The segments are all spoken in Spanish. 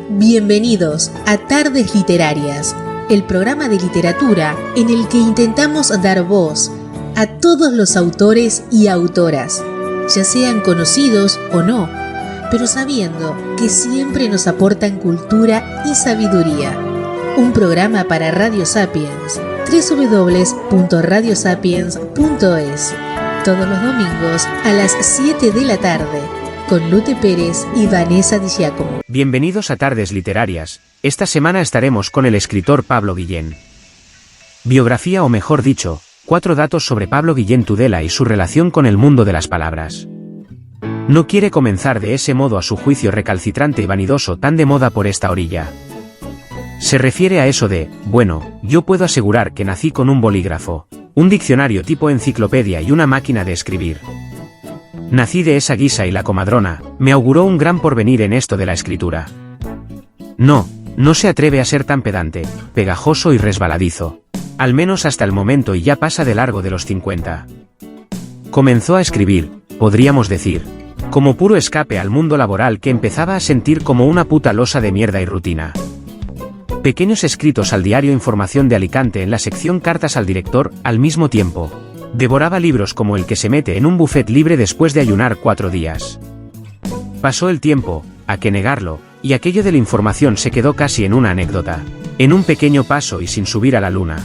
Bienvenidos a Tardes Literarias, el programa de literatura en el que intentamos dar voz a todos los autores y autoras, ya sean conocidos o no, pero sabiendo que siempre nos aportan cultura y sabiduría. Un programa para Radio Sapiens, www.radiosapiens.es, todos los domingos a las 7 de la tarde, con Lute Pérez y Vanessa Di Giacomo. Bienvenidos a Tardes Literarias. Esta semana estaremos con el escritor Pablo Guillén. Biografía, o mejor dicho, 4 datos sobre Pablo Guillén Tudela y su relación con el mundo de las palabras. No quiere comenzar de ese modo a su juicio recalcitrante y vanidoso tan de moda por esta orilla. Se refiere a eso de, bueno, yo puedo asegurar que nací con un bolígrafo, un diccionario tipo enciclopedia y una máquina de escribir. Nací de esa guisa y la comadrona me auguró un gran porvenir en esto de la escritura. No se atreve a ser tan pedante, pegajoso y resbaladizo. Al menos hasta el momento, y ya pasa de largo de los 50. Comenzó a escribir, podríamos decir, como puro escape al mundo laboral que empezaba a sentir como una puta losa de mierda y rutina. Pequeños escritos al diario Información de Alicante en la sección Cartas al Director, al mismo tiempo. Devoraba libros como el que se mete en un buffet libre después de ayunar 4 días. Pasó el tiempo, a qué negarlo, y aquello de la información se quedó casi en una anécdota, en un pequeño paso y sin subir a la luna.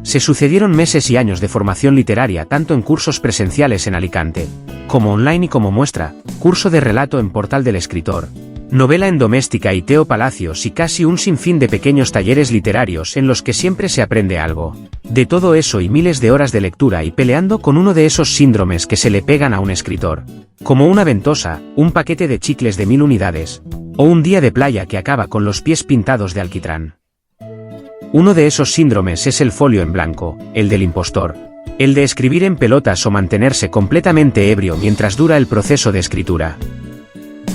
Se sucedieron meses y años de formación literaria tanto en cursos presenciales en Alicante, como online y como muestra, curso de relato en Portal del Escritor, novela en Doméstica y Teo Palacios y casi un sinfín de pequeños talleres literarios en los que siempre se aprende algo. De todo eso y miles de horas de lectura y peleando con uno de esos síndromes que se le pegan a un escritor, como una ventosa, un paquete de chicles de 1000 unidades, o un día de playa que acaba con los pies pintados de alquitrán. Uno de esos síndromes es el folio en blanco, el del impostor, el de escribir en pelotas o mantenerse completamente ebrio mientras dura el proceso de escritura.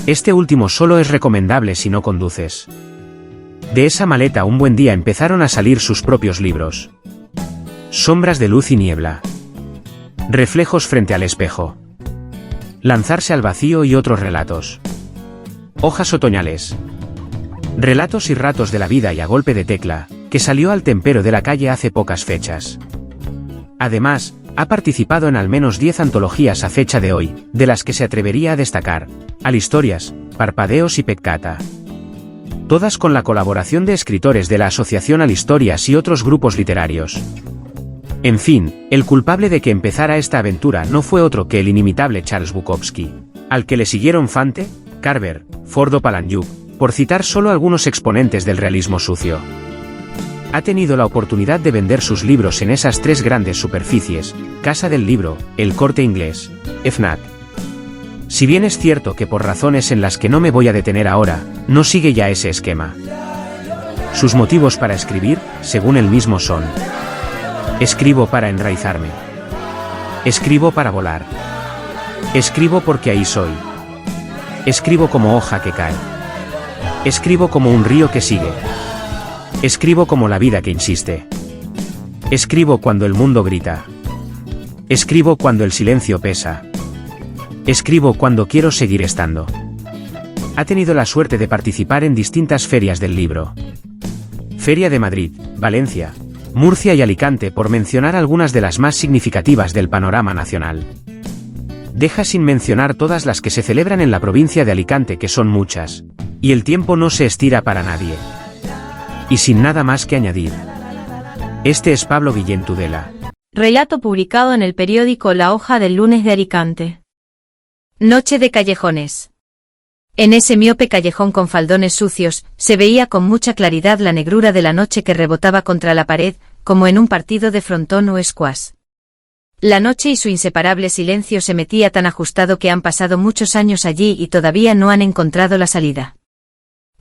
Este último solo es recomendable si no conduces. De esa maleta un buen día empezaron a salir sus propios libros. Sombras de luz y niebla. Reflejos frente al espejo. Lanzarse al vacío y otros relatos. Hojas otoñales. Relatos y ratos de la vida y a golpe de tecla, que salió al tempero de la calle hace pocas fechas. Además, ha participado en al menos 10 antologías a fecha de hoy, de las que se atrevería a destacar, Al Historias, Parpadeos y Peccata. Todas con la colaboración de escritores de la Asociación Al Historias y otros grupos literarios. En fin, el culpable de que empezara esta aventura no fue otro que el inimitable Charles Bukowski, al que le siguieron Fante, Carver, Ford o Palahniuk, por citar solo algunos exponentes del realismo sucio. Ha tenido la oportunidad de vender sus libros en esas 3 grandes superficies, Casa del Libro, El Corte Inglés, FNAC. Si bien es cierto que por razones en las que no me voy a detener ahora, no sigue ya ese esquema. Sus motivos para escribir, según él mismo son: escribo para enraizarme. Escribo para volar. Escribo porque ahí soy. Escribo como hoja que cae. Escribo como un río que sigue. Escribo como la vida que insiste. Escribo cuando el mundo grita. Escribo cuando el silencio pesa. Escribo cuando quiero seguir estando. Ha tenido la suerte de participar en distintas ferias del libro. Feria de Madrid, Valencia, Murcia y Alicante, por mencionar algunas de las más significativas del panorama nacional. Deja sin mencionar todas las que se celebran en la provincia de Alicante, que son muchas, y el tiempo no se estira para nadie. Y sin nada más que añadir, este es Pablo Guillén Tudela. Relato publicado en el periódico La Hoja del lunes de Alicante. Noche de callejones. En ese miope callejón con faldones sucios, se veía con mucha claridad la negrura de la noche que rebotaba contra la pared, como en un partido de frontón o squash. La noche y su inseparable silencio se metía tan ajustado que han pasado muchos años allí y todavía no han encontrado la salida.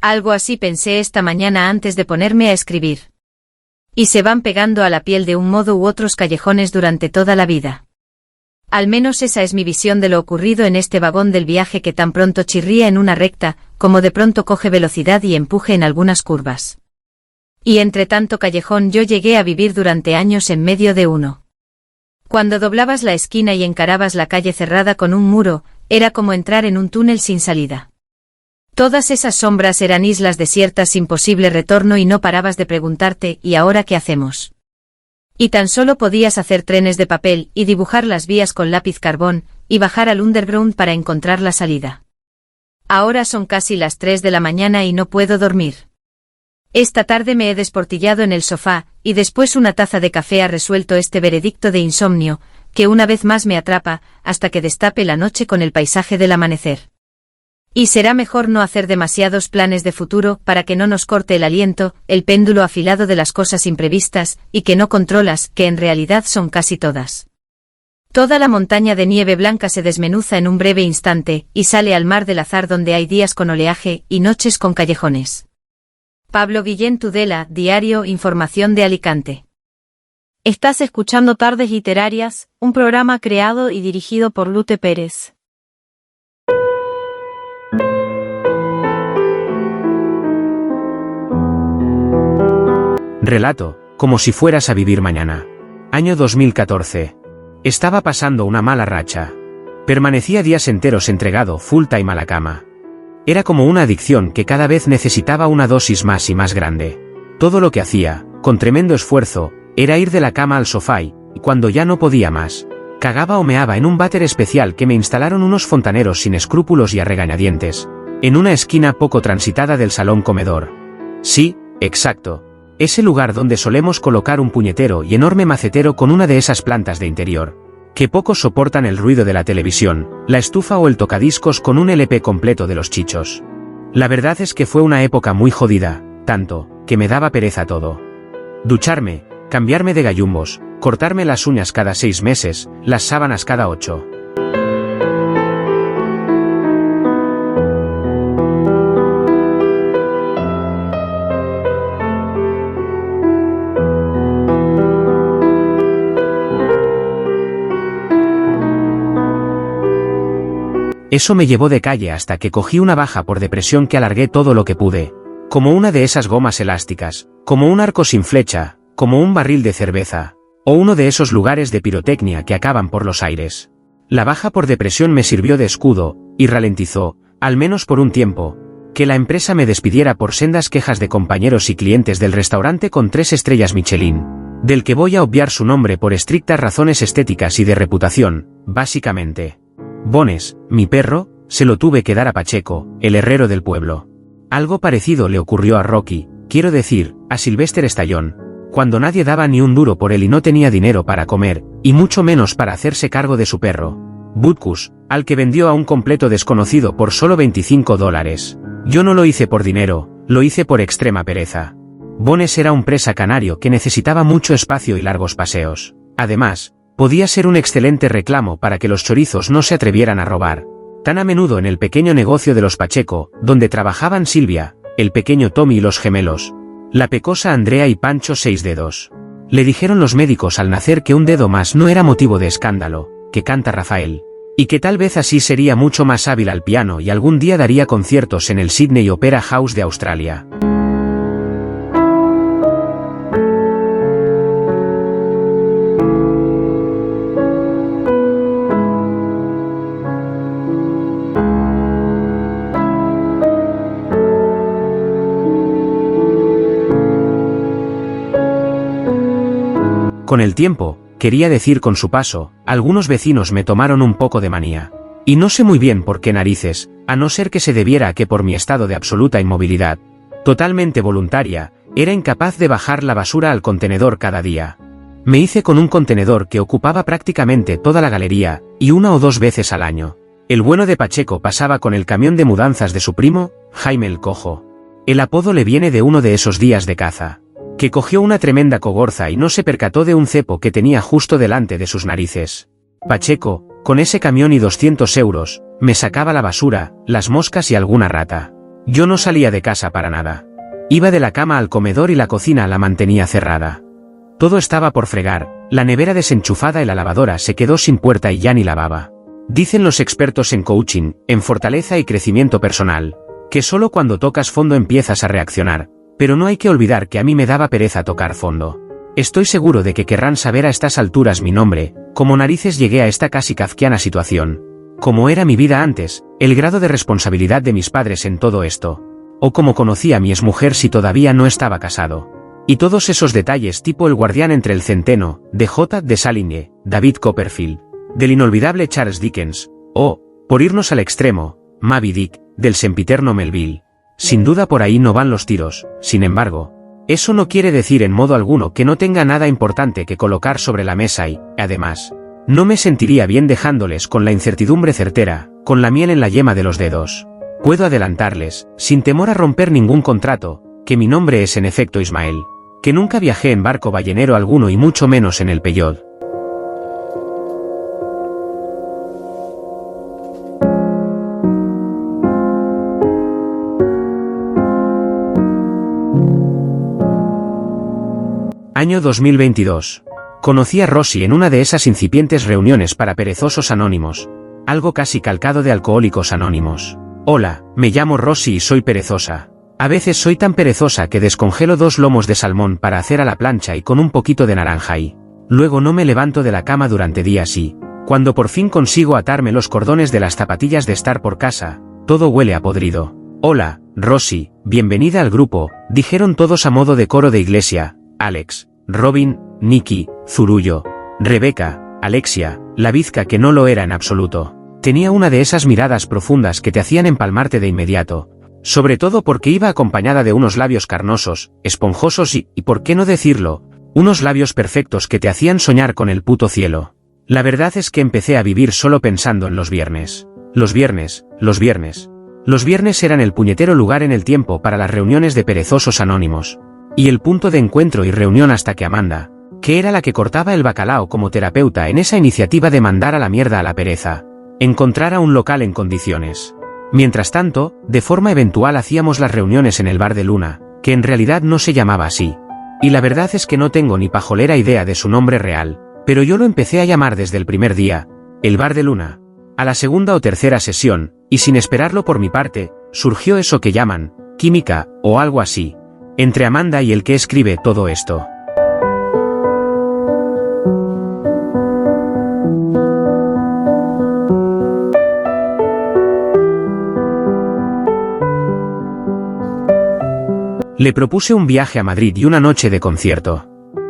Algo así pensé esta mañana antes de ponerme a escribir. Y se van pegando a la piel de un modo u otros callejones durante toda la vida. Al menos esa es mi visión de lo ocurrido en este vagón del viaje que tan pronto chirría en una recta, como de pronto coge velocidad y empuje en algunas curvas. Y entre tanto callejón yo llegué a vivir durante años en medio de uno. Cuando doblabas la esquina y encarabas la calle cerrada con un muro, era como entrar en un túnel sin salida. Todas esas sombras eran islas desiertas sin posible retorno y no parabas de preguntarte, ¿y ahora qué hacemos? Y tan solo podías hacer trenes de papel y dibujar las vías con lápiz carbón, y bajar al underground para encontrar la salida. Ahora son casi las 3 de la mañana y no puedo dormir. Esta tarde me he desportillado en el sofá, y después una taza de café ha resuelto este veredicto de insomnio, que una vez más me atrapa, hasta que destape la noche con el paisaje del amanecer. Y será mejor no hacer demasiados planes de futuro para que no nos corte el aliento, el péndulo afilado de las cosas imprevistas, y que no controlas, que en realidad son casi todas. Toda la montaña de nieve blanca se desmenuza en un breve instante, y sale al mar del azar donde hay días con oleaje y noches con callejones. Pablo Guillén Tudela, Diario Información de Alicante. Estás escuchando Tardes Literarias, un programa creado y dirigido por Lute Pérez. Relato, como si fueras a vivir mañana. Año 2014. Estaba pasando una mala racha. Permanecía días enteros entregado full time a la cama. Era como una adicción que cada vez necesitaba una dosis más y más grande. Todo lo que hacía, con tremendo esfuerzo, era ir de la cama al sofá y, cuando ya no podía más, cagaba o meaba en un váter especial que me instalaron unos fontaneros sin escrúpulos y a regañadientes, en una esquina poco transitada del salón comedor. Sí, exacto. Ese lugar donde solemos colocar un puñetero y enorme macetero con una de esas plantas de interior, que pocos soportan el ruido de la televisión, la estufa o el tocadiscos con un LP completo de los Chichos. La verdad es que fue una época muy jodida, tanto, que me daba pereza todo. Ducharme, cambiarme de gallumbos, cortarme las uñas cada 6 meses, las sábanas cada 8. Eso me llevó de calle hasta que cogí una baja por depresión que alargué todo lo que pude, como una de esas gomas elásticas, como un arco sin flecha, como un barril de cerveza, o uno de esos lugares de pirotecnia que acaban por los aires. La baja por depresión me sirvió de escudo, y ralentizó, al menos por un tiempo, que la empresa me despidiera por sendas quejas de compañeros y clientes del restaurante con 3 estrellas Michelin, del que voy a obviar su nombre por estrictas razones estéticas y de reputación, básicamente. Bones, mi perro, se lo tuve que dar a Pacheco, el herrero del pueblo. Algo parecido le ocurrió a Rocky, quiero decir, a Sylvester Stallone, cuando nadie daba ni un duro por él y no tenía dinero para comer, y mucho menos para hacerse cargo de su perro, Butkus, al que vendió a un completo desconocido por solo $25. Yo no lo hice por dinero, lo hice por extrema pereza. Bones era un presa canario que necesitaba mucho espacio y largos paseos. Además, podía ser un excelente reclamo para que los chorizos no se atrevieran a robar tan a menudo en el pequeño negocio de los Pacheco, donde trabajaban Silvia, el pequeño Tommy y los gemelos, la pecosa Andrea y Pancho 6 dedos. Le dijeron los médicos al nacer que un dedo más no era motivo de escándalo, que canta Rafael, y que tal vez así sería mucho más hábil al piano y algún día daría conciertos en el Sydney Opera House de Australia. Con el tiempo, quería decir con su paso, algunos vecinos me tomaron un poco de manía. Y no sé muy bien por qué narices, a no ser que se debiera a que por mi estado de absoluta inmovilidad, totalmente voluntaria, era incapaz de bajar la basura al contenedor cada día. Me hice con un contenedor que ocupaba prácticamente toda la galería, y 1 o 2 veces al año. El bueno de Pacheco pasaba con el camión de mudanzas de su primo, Jaime el Cojo. El apodo le viene de uno de esos días de caza, que cogió una tremenda cogorza y no se percató de un cepo que tenía justo delante de sus narices. Pacheco, con ese camión y 200 euros, me sacaba la basura, las moscas y alguna rata. Yo no salía de casa para nada. Iba de la cama al comedor y la cocina la mantenía cerrada. Todo estaba por fregar, la nevera desenchufada y la lavadora se quedó sin puerta y ya ni lavaba. Dicen los expertos en coaching, en fortaleza y crecimiento personal, que solo cuando tocas fondo empiezas a reaccionar. Pero no hay que olvidar que a mí me daba pereza tocar fondo. Estoy seguro de que querrán saber a estas alturas mi nombre, cómo narices llegué a esta casi kafkiana situación. cómo era mi vida antes, el grado de responsabilidad de mis padres en todo esto. O cómo conocí a mi exmujer si todavía no estaba casado. Y todos esos detalles tipo El guardián entre el centeno, de J. de Salinger, David Copperfield, del inolvidable Charles Dickens, o, por irnos al extremo, Moby Dick, del sempiterno Melville. Sin duda por ahí no van los tiros, sin embargo. Eso no quiere decir en modo alguno que no tenga nada importante que colocar sobre la mesa y, además, no me sentiría bien dejándoles con la incertidumbre certera, con la miel en la yema de los dedos. Puedo adelantarles, sin temor a romper ningún contrato, que mi nombre es en efecto Ismael, que nunca viajé en barco ballenero alguno y mucho menos en el Peyot. Año 2022. Conocí a Rosy en una de esas incipientes reuniones para perezosos anónimos, algo casi calcado de Alcohólicos Anónimos. Hola, me llamo Rosy y soy perezosa. A veces soy tan perezosa que descongelo 2 lomos de salmón para hacer a la plancha y con un poquito de naranja y luego no me levanto de la cama durante días y, cuando por fin consigo atarme los cordones de las zapatillas de estar por casa, todo huele a podrido. Hola, Rosy, bienvenida al grupo, dijeron todos a modo de coro de iglesia. Alex, Robin, Nicky, Zurullo, Rebeca, Alexia, la bizca que no lo era en absoluto. Tenía una de esas miradas profundas que te hacían empalmarte de inmediato, sobre todo porque iba acompañada de unos labios carnosos, esponjosos y, ¿por qué no decirlo?, unos labios perfectos que te hacían soñar con el puto cielo. La verdad es que empecé a vivir solo pensando en los viernes. Los viernes. Los viernes eran el puñetero lugar en el tiempo para las reuniones de perezosos anónimos. Y el punto de encuentro y reunión hasta que Amanda, que era la que cortaba el bacalao como terapeuta en esa iniciativa de mandar a la mierda a la pereza, encontrara un local en condiciones. Mientras tanto, de forma eventual hacíamos las reuniones en el bar de Luna, que en realidad no se llamaba así. Y la verdad es que no tengo ni pajolera idea de su nombre real, pero yo lo empecé a llamar desde el primer día, el bar de Luna. A la segunda o tercera sesión, y sin esperarlo por mi parte, surgió eso que llaman química, o algo así, entre Amanda y el que escribe todo esto. Le propuse un viaje a Madrid y una noche de concierto.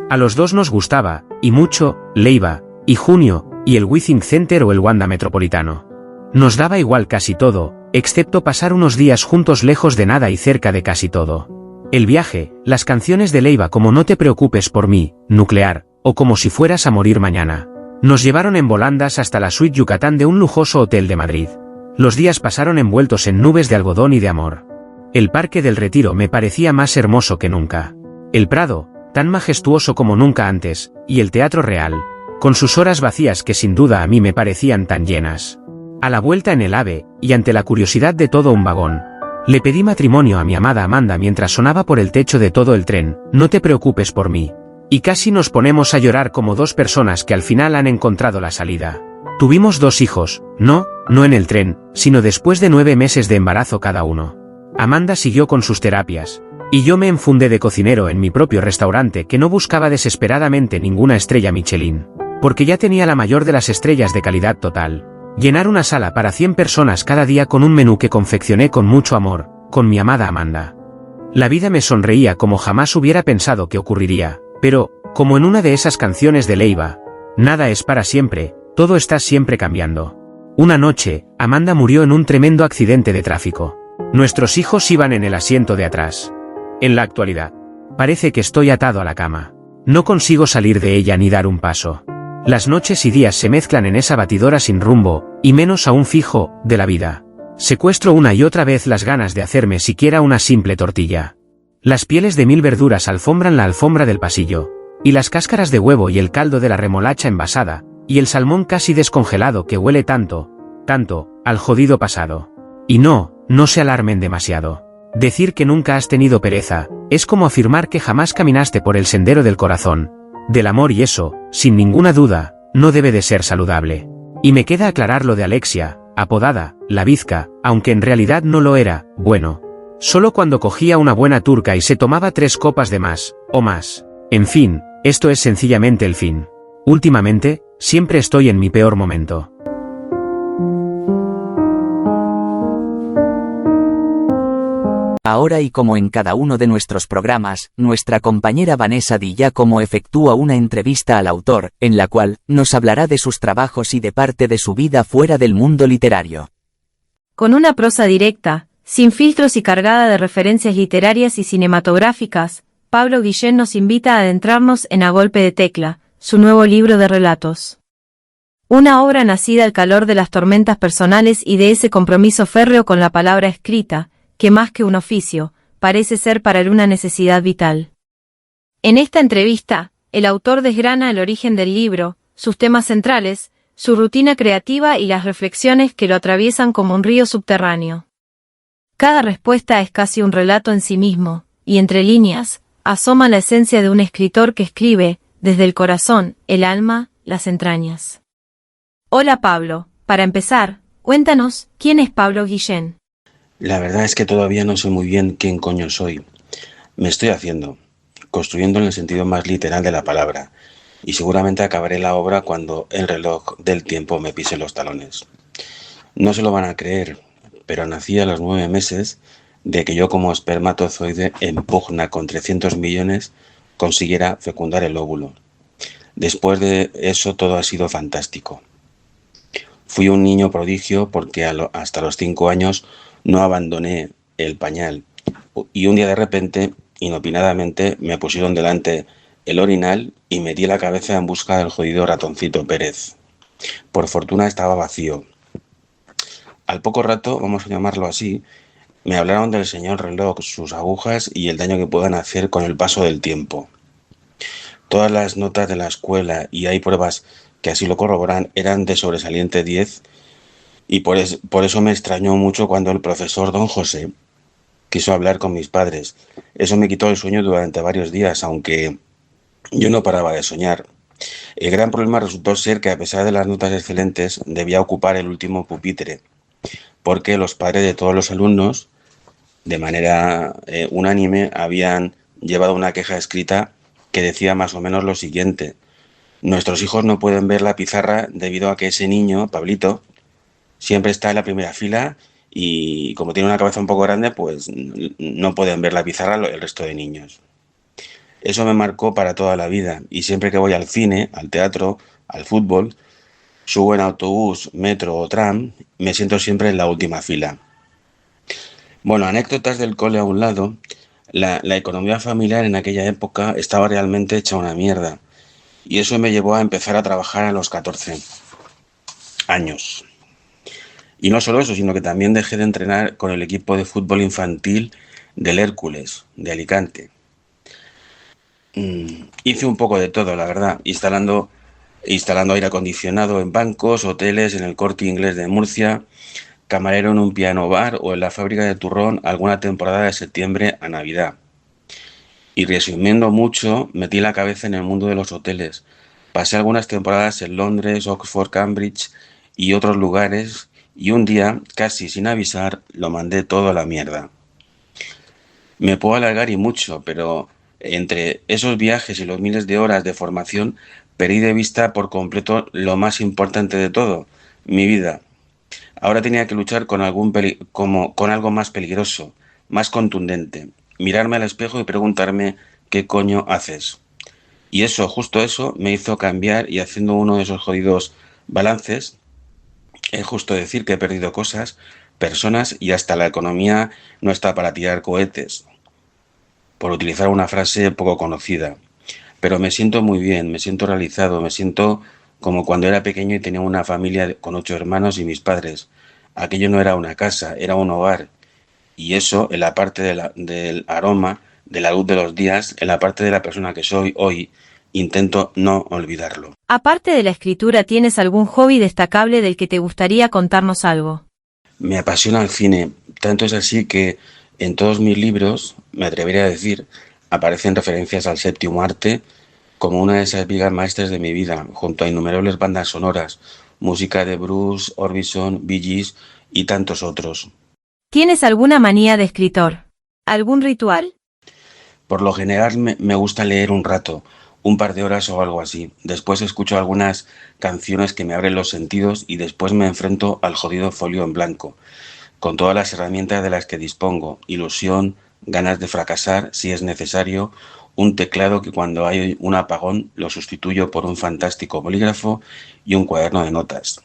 A los dos nos gustaba, y mucho, Leiva, y Junio, y el Withing Center o el Wanda Metropolitano. Nos daba igual casi todo, excepto pasar unos días juntos lejos de nada y cerca de casi todo. El viaje, las canciones de Leiva como No te preocupes por mí, Nuclear, o Como si fueras a morir mañana. Nos llevaron en volandas hasta la suite Yucatán de un lujoso hotel de Madrid. Los días pasaron envueltos en nubes de algodón y de amor. El Parque del Retiro me parecía más hermoso que nunca. El Prado, tan majestuoso como nunca antes, y el Teatro Real, con sus horas vacías que sin duda a mí me parecían tan llenas. A la vuelta en el AVE, y ante la curiosidad de todo un vagón, le pedí matrimonio a mi amada Amanda mientras sonaba por el techo de todo el tren, No te preocupes por mí. Y casi nos ponemos a llorar como dos personas que al final han encontrado la salida. Tuvimos 2 hijos, no en el tren, sino después de 9 meses de embarazo cada uno. Amanda siguió con sus terapias, y yo me enfundé de cocinero en mi propio restaurante que no buscaba desesperadamente ninguna estrella Michelin, porque ya tenía la mayor de las estrellas de calidad total. Llenar una sala para 100 personas cada día con un menú que confeccioné con mucho amor, con mi amada Amanda. La vida me sonreía como jamás hubiera pensado que ocurriría, pero, como en una de esas canciones de Leiva, nada es para siempre, todo está siempre cambiando. Una noche, Amanda murió en un tremendo accidente de tráfico. Nuestros hijos iban en el asiento de atrás. En la actualidad, parece que estoy atado a la cama. No consigo salir de ella ni dar un paso. Las noches y días se mezclan en esa batidora sin rumbo, y menos aún fijo, de la vida. Secuestro una y otra vez las ganas de hacerme siquiera una simple tortilla. Las pieles de 1000 verduras alfombran la alfombra del pasillo, y las cáscaras de huevo y el caldo de la remolacha envasada, y el salmón casi descongelado que huele tanto, al jodido pasado. Y no se alarmen demasiado. Decir que nunca has tenido pereza, es como afirmar que jamás caminaste por el sendero del corazón, del amor y eso, sin ninguna duda, no debe de ser saludable. Y me queda aclarar lo de Alexia, apodada, la bizca, aunque en realidad no lo era, bueno. Solo cuando cogía una buena turca y se tomaba 3 copas de más, o más. En fin, esto es sencillamente el fin. Últimamente, siempre estoy en mi peor momento. Ahora y como en cada uno de nuestros programas, nuestra compañera Vanessa Di Giacomo efectúa una entrevista al autor, en la cual nos hablará de sus trabajos y de parte de su vida fuera del mundo literario. Con una prosa directa, sin filtros y cargada de referencias literarias y cinematográficas, Pablo Guillén nos invita a adentrarnos en A Golpe de Tecla, su nuevo libro de relatos. Una obra nacida al calor de las tormentas personales y de ese compromiso férreo con la palabra escrita, que más que un oficio, parece ser para él una necesidad vital. En esta entrevista, el autor desgrana el origen del libro, sus temas centrales, su rutina creativa y las reflexiones que lo atraviesan como un río subterráneo. Cada respuesta es casi un relato en sí mismo, y entre líneas, asoma la esencia de un escritor que escribe, desde el corazón, el alma, las entrañas. Hola Pablo, para empezar, cuéntanos, ¿quién es Pablo Guillén? La verdad es que todavía no sé muy bien quién coño soy. Me estoy haciendo, construyendo en el sentido más literal de la palabra, y seguramente acabaré la obra cuando el reloj del tiempo me pise los talones. No se lo van a creer, pero nací a los 9 meses de que yo como espermatozoide en pugna con 300 millones consiguiera fecundar el óvulo. Después de eso todo ha sido fantástico. Fui un niño prodigio porque hasta los 5 años no abandoné el pañal y un día de repente, inopinadamente, me pusieron delante el orinal y metí la cabeza en busca del jodido ratoncito Pérez. Por fortuna estaba vacío. Al poco rato, vamos a llamarlo así, me hablaron del señor reloj, sus agujas y el daño que puedan hacer con el paso del tiempo. Todas las notas de la escuela, y hay pruebas que así lo corroboran, eran de sobresaliente 10, y por eso me extrañó mucho cuando el profesor don José quiso hablar con mis padres. Eso me quitó el sueño durante varios días, aunque yo no paraba de soñar. El gran problema resultó ser que a pesar de las notas excelentes, debía ocupar el último pupitre, porque los padres de todos los alumnos, de manera unánime, habían llevado una queja escrita que decía más o menos lo siguiente: nuestros hijos no pueden ver la pizarra debido a que ese niño, Pablito, siempre está en la primera fila y como tiene una cabeza un poco grande, pues no pueden ver la pizarra el resto de niños. Eso me marcó para toda la vida y siempre que voy al cine, al teatro, al fútbol, subo en autobús, metro o tram, me siento siempre en la última fila. Bueno, anécdotas del cole a un lado, la economía familiar en aquella época estaba realmente hecha una mierda y eso me llevó a empezar a trabajar a los 14 años. Y no solo eso, sino que también dejé de entrenar con el equipo de fútbol infantil del Hércules, de Alicante. Hice un poco de todo, la verdad, instalando aire acondicionado en bancos, hoteles, en el Corte Inglés de Murcia, camarero en un piano bar o en la fábrica de turrón alguna temporada de septiembre a Navidad. Y resumiendo mucho, metí la cabeza en el mundo de los hoteles. Pasé algunas temporadas en Londres, Oxford, Cambridge y otros lugares, y un día, casi sin avisar, lo mandé todo a la mierda. Me puedo alargar y mucho, pero entre esos viajes y los miles de horas de formación, perdí de vista por completo lo más importante de todo, mi vida. Ahora tenía que luchar con algo más peligroso, más contundente, mirarme al espejo y preguntarme ¿qué coño haces? Y eso, justo eso, me hizo cambiar y haciendo uno de esos jodidos balances, es justo decir que he perdido cosas, personas y hasta la economía no está para tirar cohetes, por utilizar una frase poco conocida. Pero me siento muy bien, me siento realizado, me siento como cuando era pequeño y tenía una familia con 8 hermanos y mis padres. Aquello no era una casa, era un hogar. Y eso, en la parte del aroma, de la luz de los días, en la parte de la persona que soy hoy, intento no olvidarlo. Aparte de la escritura, ¿tienes algún hobby destacable del que te gustaría contarnos algo? Me apasiona el cine, tanto es así que en todos mis libros, me atrevería a decir, aparecen referencias al séptimo arte como una de esas vigas maestras de mi vida, junto a innumerables bandas sonoras, música de Bruce, Orbison, Bee Gees y tantos otros. ¿Tienes alguna manía de escritor? ¿Algún ritual? Por lo general me gusta leer un rato, un par de horas o algo así. Después escucho algunas canciones que me abren los sentidos y después me enfrento al jodido folio en blanco. con todas las herramientas de las que dispongo, ilusión, ganas de fracasar si es necesario, un teclado que cuando hay un apagón lo sustituyo por un fantástico bolígrafo y un cuaderno de notas.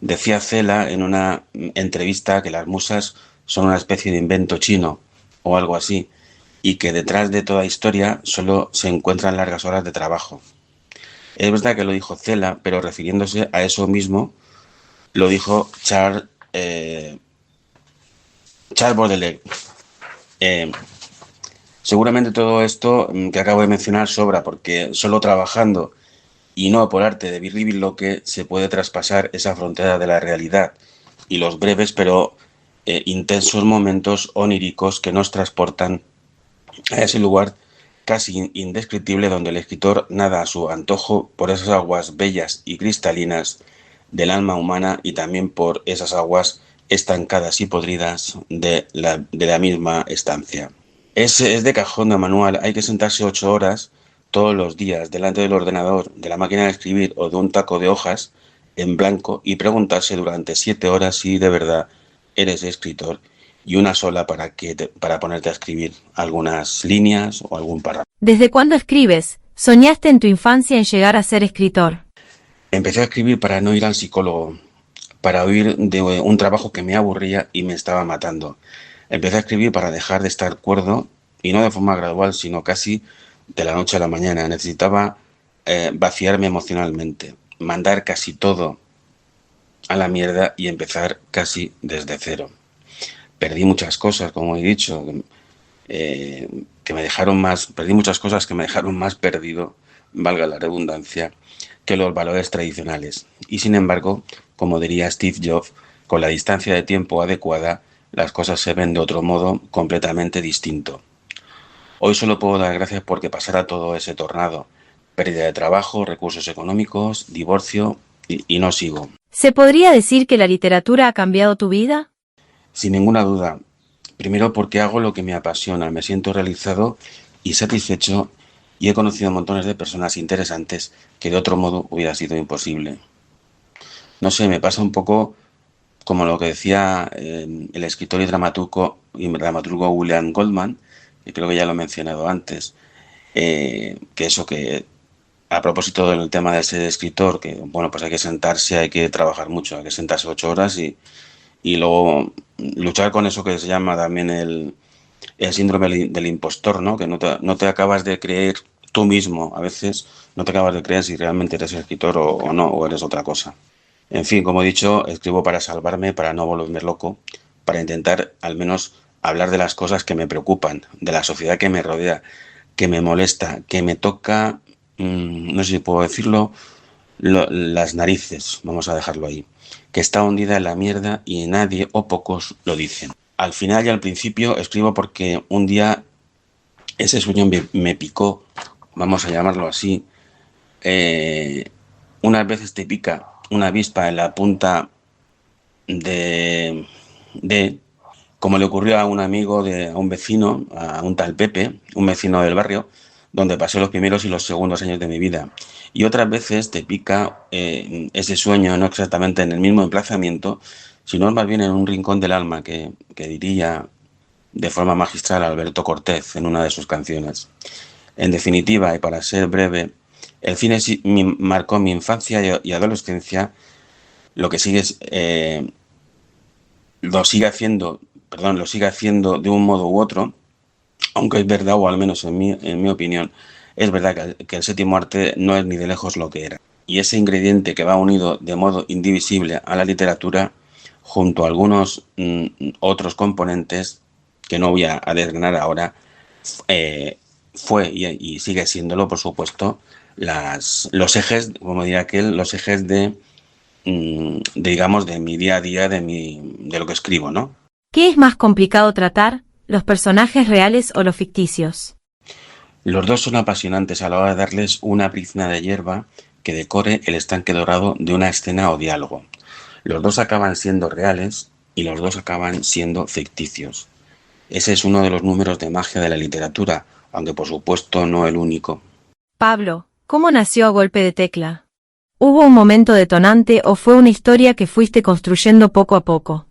Decía Cela en una entrevista que las musas son una especie de invento chino o algo así, y que detrás de toda historia solo se encuentran largas horas de trabajo. Es verdad que lo dijo Cela, pero refiriéndose a eso mismo, lo dijo Charles Baudelaire. Seguramente todo esto que acabo de mencionar sobra, porque solo trabajando y no por arte de birribiloque se puede traspasar esa frontera de la realidad y los breves pero intensos momentos oníricos que nos transportan a ese lugar casi indescriptible donde el escritor nada a su antojo por esas aguas bellas y cristalinas del alma humana y también por esas aguas estancadas y podridas de la misma estancia. Es de cajón de manual, hay que sentarse 8 horas todos los días delante del ordenador, de la máquina de escribir o de un taco de hojas en blanco y preguntarse durante 7 horas si de verdad eres escritor y una sola para ponerte a escribir algunas líneas o algún párrafo. ¿Desde cuándo escribes? ¿Soñaste en tu infancia en llegar a ser escritor? Empecé a escribir para no ir al psicólogo, para huir de un trabajo que me aburría y me estaba matando. Empecé a escribir para dejar de estar cuerdo y no de forma gradual, sino casi de la noche a la mañana. Necesitaba vaciarme emocionalmente, mandar casi todo a la mierda y empezar casi desde cero. Perdí muchas cosas, como he dicho, perdí muchas cosas que me dejaron más perdido, valga la redundancia, que los valores tradicionales. Y sin embargo, como diría Steve Jobs, con la distancia de tiempo adecuada, las cosas se ven de otro modo completamente distinto. Hoy solo puedo dar gracias porque pasara todo ese tornado. Pérdida de trabajo, recursos económicos, divorcio y no sigo. ¿Se podría decir que la literatura ha cambiado tu vida? Sin ninguna duda. Primero porque hago lo que me apasiona, me siento realizado y satisfecho y he conocido montones de personas interesantes que de otro modo hubiera sido imposible. No sé, me pasa un poco como lo que decía el escritor y dramaturgo William Goldman, y creo que ya lo he mencionado antes, que a propósito del tema de ser escritor, que bueno, pues hay que sentarse, hay que trabajar mucho, hay que sentarse 8 horas y luego luchar con eso que se llama también el síndrome del impostor, ¿no? Que no te acabas de creer tú mismo, a veces no te acabas de creer si realmente eres escritor o no, o eres otra cosa. En fin, como he dicho, escribo para salvarme, para no volverme loco, para intentar al menos hablar de las cosas que me preocupan, de la sociedad que me rodea, que me molesta, que me toca, no sé si puedo decirlo, las narices, vamos a dejarlo ahí, que está hundida en la mierda y nadie o pocos lo dicen. Al final y al principio escribo porque un día ese sueño me picó, vamos a llamarlo así. Unas veces te pica una avispa en la punta de como le ocurrió a un amigo, a un vecino, a un tal Pepe, un vecino del barrio, donde pasé los primeros y los segundos años de mi vida. Y otras veces te pica ese sueño, no exactamente en el mismo emplazamiento, sino más bien en un rincón del alma, que diría de forma magistral Alberto Cortés en una de sus canciones. En definitiva, y para ser breve, el cine marcó mi infancia y adolescencia, lo sigue haciendo de un modo u otro, aunque es verdad, o al menos en mi opinión, es verdad que el séptimo arte no es ni de lejos lo que era. Y ese ingrediente que va unido de modo indivisible a la literatura, junto a algunos otros componentes que no voy a desgranar ahora, fue y sigue siéndolo, por supuesto, los ejes, como diría aquel, los ejes digamos, de mi día a día, de lo que escribo, ¿no? ¿Qué es más complicado tratar, los personajes reales o los ficticios? Los dos son apasionantes a la hora de darles una brizna de hierba que decore el estanque dorado de una escena o diálogo. Los dos acaban siendo reales y los dos acaban siendo ficticios. Ese es uno de los números de magia de la literatura, aunque por supuesto no el único. Pablo, ¿cómo nació A Golpe de Tecla? ¿Hubo un momento detonante o fue una historia que fuiste construyendo poco a poco?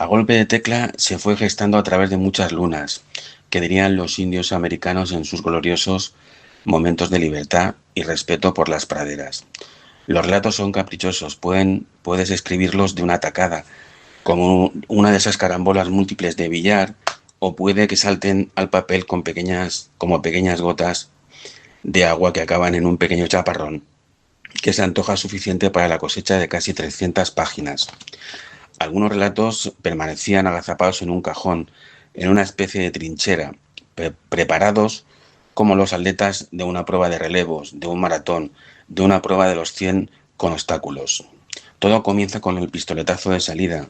A golpe de tecla se fue gestando a través de muchas lunas, que dirían los indios americanos en sus gloriosos momentos de libertad y respeto por las praderas. Los relatos son caprichosos, puedes escribirlos de una tacada, como una de esas carambolas múltiples de billar, o puede que salten al papel como pequeñas gotas de agua que acaban en un pequeño chaparrón, que se antoja suficiente para la cosecha de casi 300 páginas. Algunos relatos permanecían agazapados en un cajón, en una especie de trinchera, preparados como los atletas de una prueba de relevos, de un maratón, de una prueba de los 100 con obstáculos. Todo comienza con el pistoletazo de salida.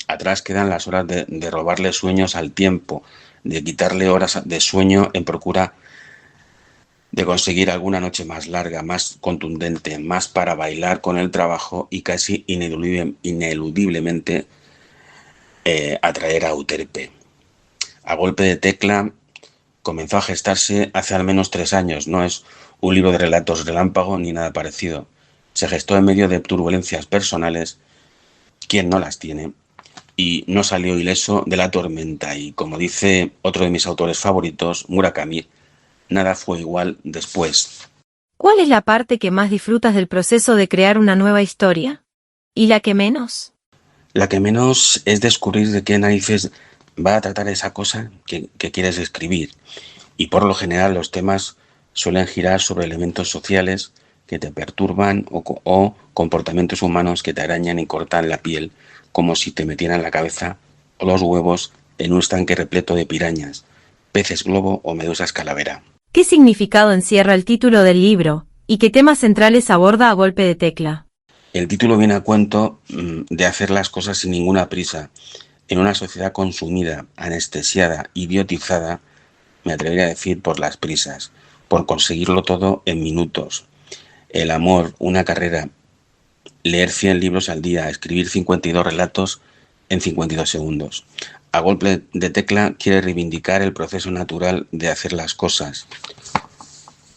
Atrás quedan las horas de robarle sueños al tiempo, de quitarle horas de sueño en procura de conseguir alguna noche más larga, más contundente, más para bailar con el trabajo y casi ineludiblemente atraer a Euterpe. A golpe de tecla comenzó a gestarse hace al menos 3 años. No es un libro de relatos relámpago ni nada parecido. Se gestó en medio de turbulencias personales, ¿quién no las tiene? Y no salió ileso de la tormenta. Y como dice otro de mis autores favoritos, Murakami, nada fue igual después. ¿Cuál es la parte que más disfrutas del proceso de crear una nueva historia? ¿Y la que menos? La que menos es descubrir de qué narices va a tratar esa cosa que quieres escribir. Y por lo general los temas suelen girar sobre elementos sociales que te perturban o comportamientos humanos que te arañan y cortan la piel, como si te metieran la cabeza o los huevos en un estanque repleto de pirañas, peces globo o medusas calavera. ¿Qué significado encierra el título del libro, y qué temas centrales aborda a golpe de tecla? El título viene a cuento de hacer las cosas sin ninguna prisa. En una sociedad consumida, anestesiada, idiotizada, me atrevería a decir por las prisas, por conseguirlo todo en minutos. El amor, una carrera, leer 100 libros al día, escribir 52 relatos en 52 segundos. A golpe de tecla quiere reivindicar el proceso natural de hacer las cosas.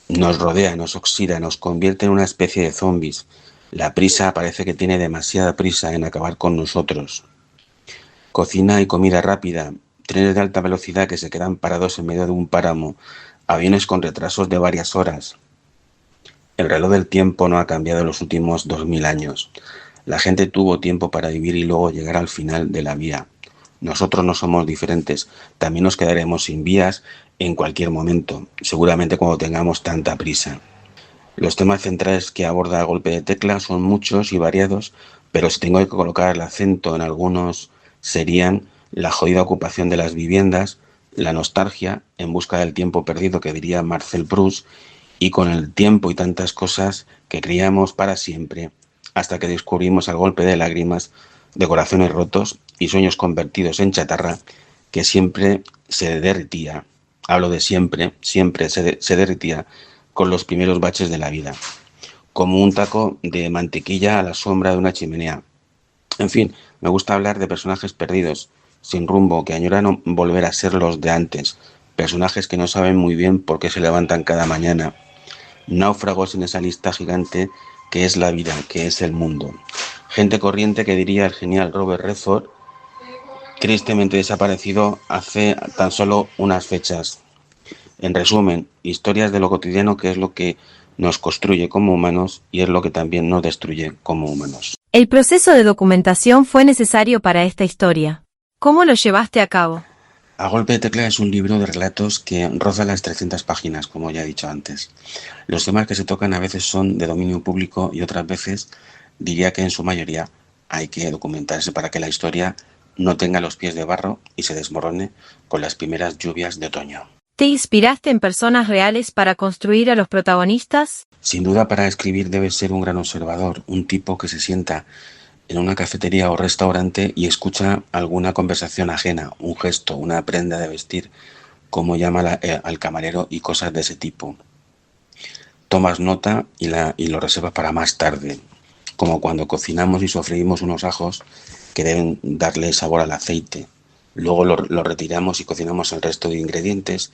Nos rodea, nos oxida, nos convierte en una especie de zombies. La prisa parece que tiene demasiada prisa en acabar con nosotros. Cocina y comida rápida, trenes de alta velocidad que se quedan parados en medio de un páramo, aviones con retrasos de varias horas. El reloj del tiempo no ha cambiado en los últimos 2000 años. La gente tuvo tiempo para vivir y luego llegar al final de la vía. Nosotros no somos diferentes, también nos quedaremos sin vías en cualquier momento, seguramente cuando tengamos tanta prisa. Los temas centrales que aborda a golpe de tecla son muchos y variados, pero si tengo que colocar el acento en algunos serían la jodida ocupación de las viviendas, la nostalgia en busca del tiempo perdido que diría Marcel Proust, y con el tiempo y tantas cosas que creíamos para siempre, hasta que descubrimos al golpe de lágrimas, de corazones rotos y sueños convertidos en chatarra, que siempre se derretía, hablo de siempre se derretía con los primeros baches de la vida, como un taco de mantequilla a la sombra de una chimenea. En fin, me gusta hablar de personajes perdidos, sin rumbo, que añoran volver a ser los de antes, personajes que no saben muy bien por qué se levantan cada mañana, náufragos en esa lista gigante que es la vida, que es el mundo. Gente corriente que diría el genial Robert Redford, tristemente desaparecido hace tan solo unas fechas. En resumen, historias de lo cotidiano, que es lo que nos construye como humanos y es lo que también nos destruye como humanos. El proceso de documentación fue necesario para esta historia. ¿Cómo lo llevaste a cabo? A golpe de tecla es un libro de relatos que roza las 300 páginas, como ya he dicho antes. Los temas que se tocan a veces son de dominio público y otras veces, diría que en su mayoría, hay que documentarse para que la historia no tenga los pies de barro y se desmorone con las primeras lluvias de otoño. ¿Te inspiraste en personas reales para construir a los protagonistas? Sin duda, para escribir debes ser un gran observador, un tipo que se sienta en una cafetería o restaurante y escucha alguna conversación ajena, un gesto, una prenda de vestir, como llama al camarero y cosas de ese tipo. Tomas nota y lo reservas para más tarde, como cuando cocinamos y sofreímos unos ajos que deben darle sabor al aceite. Luego lo retiramos y cocinamos el resto de ingredientes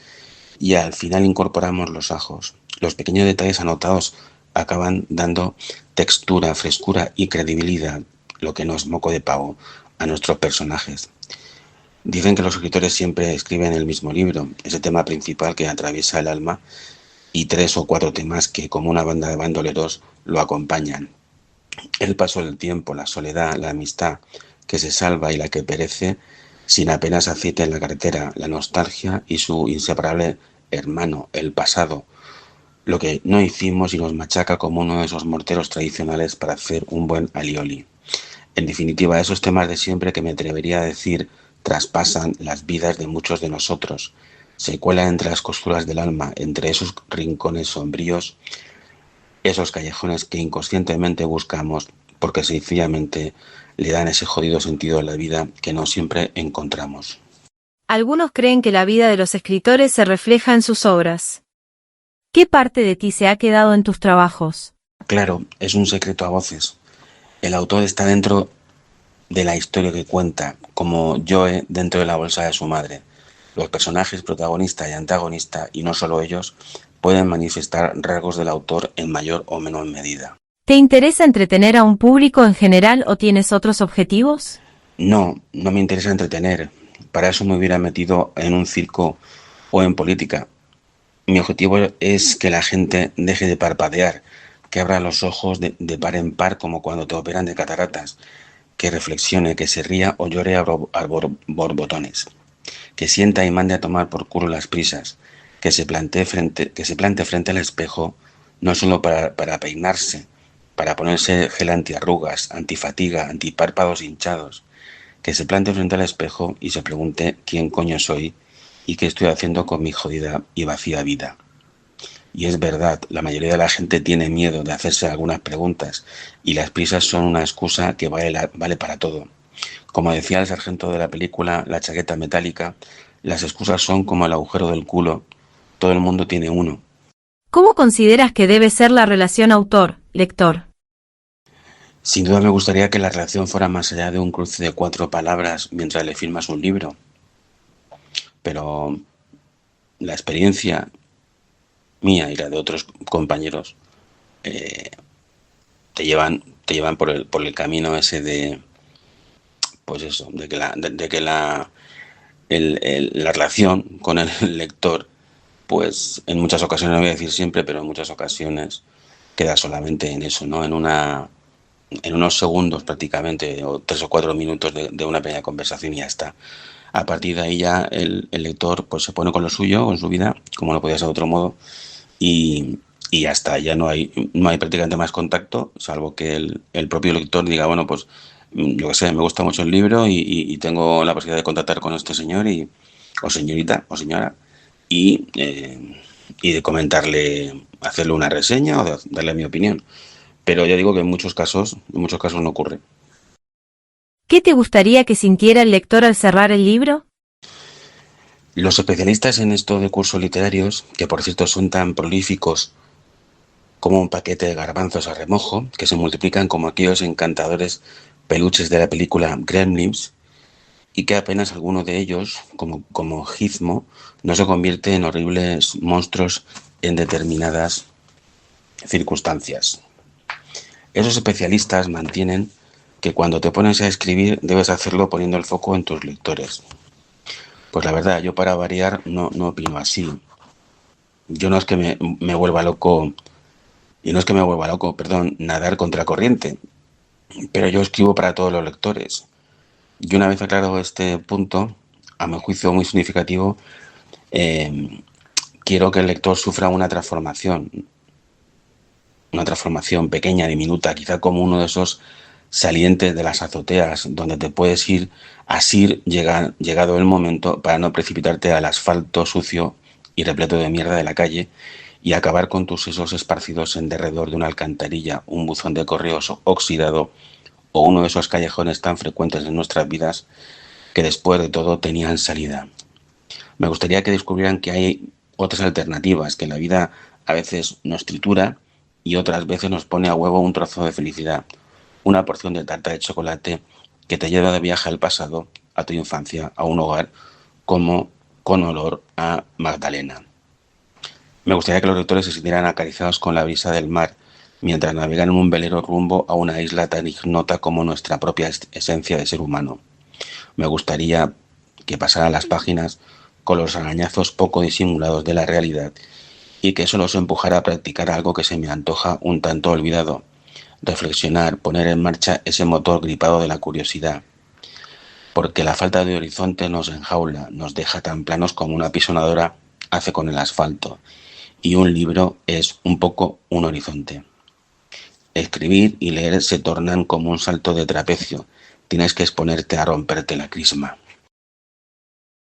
y al final incorporamos los ajos. Los pequeños detalles anotados acaban dando textura, frescura y credibilidad, lo que no es moco de pavo. a nuestros personajes. Dicen que los escritores siempre escriben el mismo libro, ese tema principal que atraviesa el alma, y 3 o 4 temas que, como una banda de bandoleros, lo acompañan. El paso del tiempo, la soledad, la amistad que se salva y la que perece, sin apenas aceite en la carretera, la nostalgia y su inseparable hermano, el pasado, lo que no hicimos y nos machaca como uno de esos morteros tradicionales para hacer un buen alioli. En definitiva, esos temas de siempre que me atrevería a decir traspasan las vidas de muchos de nosotros, se cuelan entre las costuras del alma, entre esos rincones sombríos, esos callejones que inconscientemente buscamos porque sencillamente le dan ese jodido sentido a la vida que no siempre encontramos. Algunos creen que la vida de los escritores se refleja en sus obras. ¿Qué parte de ti se ha quedado en tus trabajos? Claro, es un secreto a voces. El autor está dentro de la historia que cuenta, como Joe dentro de la bolsa de su madre. Los personajes protagonista y antagonista, y no solo ellos, pueden manifestar rasgos del autor en mayor o menor medida. ¿Te interesa entretener a un público en general o tienes otros objetivos? No me interesa entretener. Para eso me hubiera metido en un circo o en política. Mi objetivo es que la gente deje de parpadear, que abra los ojos de par en par como cuando te operan de cataratas, que reflexione, que se ría o llore a borbotones, que sienta y mande a tomar por culo las prisas, que se plante frente al espejo, no solo para peinarse, para ponerse gel antiarrugas, antifatiga, antipárpados hinchados, que se plante frente al espejo y se pregunte quién coño soy y qué estoy haciendo con mi jodida y vacía vida. Y es verdad, la mayoría de la gente tiene miedo de hacerse algunas preguntas y las prisas son una excusa que vale para todo. Como decía el sargento de la película La chaqueta metálica, las excusas son como el agujero del culo, todo el mundo tiene uno. ¿Cómo consideras que debe ser la relación autor-lector? Sin duda me gustaría que la relación fuera más allá de un cruce de 4 palabras mientras le firmas un libro. Pero la experiencia mía y la de otros compañeros te llevan por el camino ese de, pues eso, de que la relación con el lector, pues en muchas ocasiones, no voy a decir siempre, pero en muchas ocasiones queda solamente en eso, ¿no? En unos segundos prácticamente, o 3 o 4 minutos de una pequeña conversación y ya está. A partir de ahí ya el lector pues se pone con lo suyo, con su vida, como no podía ser de otro modo, y ya está, ya no hay prácticamente más contacto, salvo que el propio lector diga, bueno, pues yo qué sé, me gusta mucho el libro y tengo la posibilidad de contactar con este señor o señorita o señora y de comentarle, hacerle una reseña o de darle mi opinión. Pero ya digo que en muchos casos no ocurre. ¿Qué te gustaría que sintiera el lector al cerrar el libro? Los especialistas en esto de cursos literarios, que por cierto son tan prolíficos como un paquete de garbanzos a remojo, que se multiplican como aquellos encantadores peluches de la película Gremlins, y que apenas alguno de ellos, como Gizmo, no se convierte en horribles monstruos en determinadas circunstancias. Esos especialistas mantienen que cuando te pones a escribir debes hacerlo poniendo el foco en tus lectores. Pues la verdad, yo para variar no opino así. Yo no es que me vuelva loco, nadar contra corriente, pero yo escribo para todos los lectores. Y una vez aclarado este punto, a mi juicio muy significativo, quiero que el lector sufra una transformación pequeña, diminuta, quizá como uno de esos salientes de las azoteas, donde te puedes ir así llegado el momento para no precipitarte al asfalto sucio y repleto de mierda de la calle y acabar con tus sesos esparcidos en derredor de una alcantarilla, un buzón de correos oxidado o uno de esos callejones tan frecuentes en nuestras vidas que después de todo tenían salida. Me gustaría que descubrieran que hay otras alternativas, que la vida a veces nos tritura y otras veces nos pone a huevo un trozo de felicidad, una porción de tarta de chocolate que te lleva de viaje al pasado, a tu infancia, a un hogar como con olor a magdalena. Me gustaría que los lectores se sintieran acariciados con la brisa del mar mientras navegan en un velero rumbo a una isla tan ignota como nuestra propia esencia de ser humano. Me gustaría que pasaran las páginas con los arañazos poco disimulados de la realidad y que eso los empujara a practicar algo que se me antoja un tanto olvidado: reflexionar, poner en marcha ese motor gripado de la curiosidad. Porque la falta de horizonte nos enjaula, nos deja tan planos como una pisonadora hace con el asfalto. Y un libro es un poco un horizonte. Escribir y leer se tornan como un salto de trapecio. Tienes que exponerte a romperte la crisma.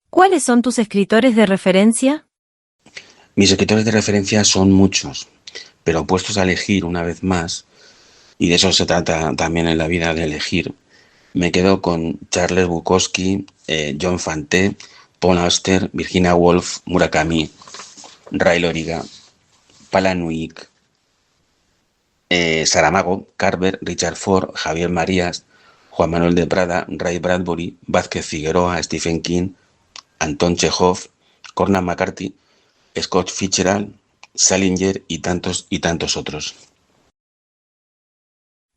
¿Cuáles son tus escritores de referencia? Mis escritores de referencia son muchos, pero puestos a elegir una vez más, y de eso se trata también en la vida, de elegir, me quedo con Charles Bukowski, John Fante, Paul Auster, Virginia Woolf, Murakami, Ray Loriga, Palanuik, Saramago, Carver, Richard Ford, Javier Marías, Juan Manuel de Prada, Ray Bradbury, Vázquez Figueroa, Stephen King, Anton Chekhov, Cormac McCarthy, Scott Fitzgerald, Salinger y tantos otros.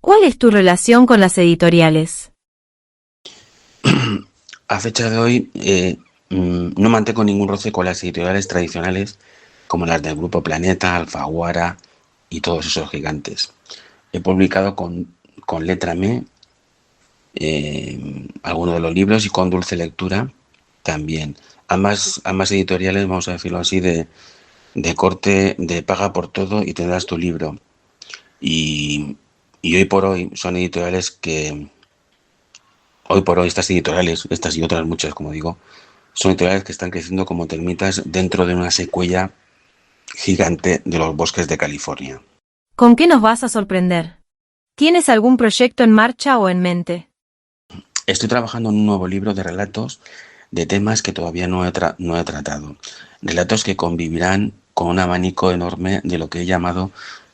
¿Cuál es tu relación con las editoriales? A fecha de hoy no mantengo ningún roce con las editoriales tradicionales como las del Grupo Planeta, Alfaguara y todos esos gigantes. He publicado con Letra M algunos de los libros, y con Dulce Lectura también. Ambas editoriales, vamos a decirlo así, de corte de paga por todo y tendrás tu libro. Y hoy por hoy son editoriales que... Hoy por hoy estas editoriales, estas y otras muchas, como digo, son editoriales que están creciendo como termitas dentro de una secuela gigante de los bosques de California. ¿Con qué nos vas a sorprender? ¿Tienes algún proyecto en marcha o en mente? Estoy trabajando en un nuevo libro de relatos de temas que todavía no he tratado. Relatos que convivirán con un abanico enorme de lo que he llamado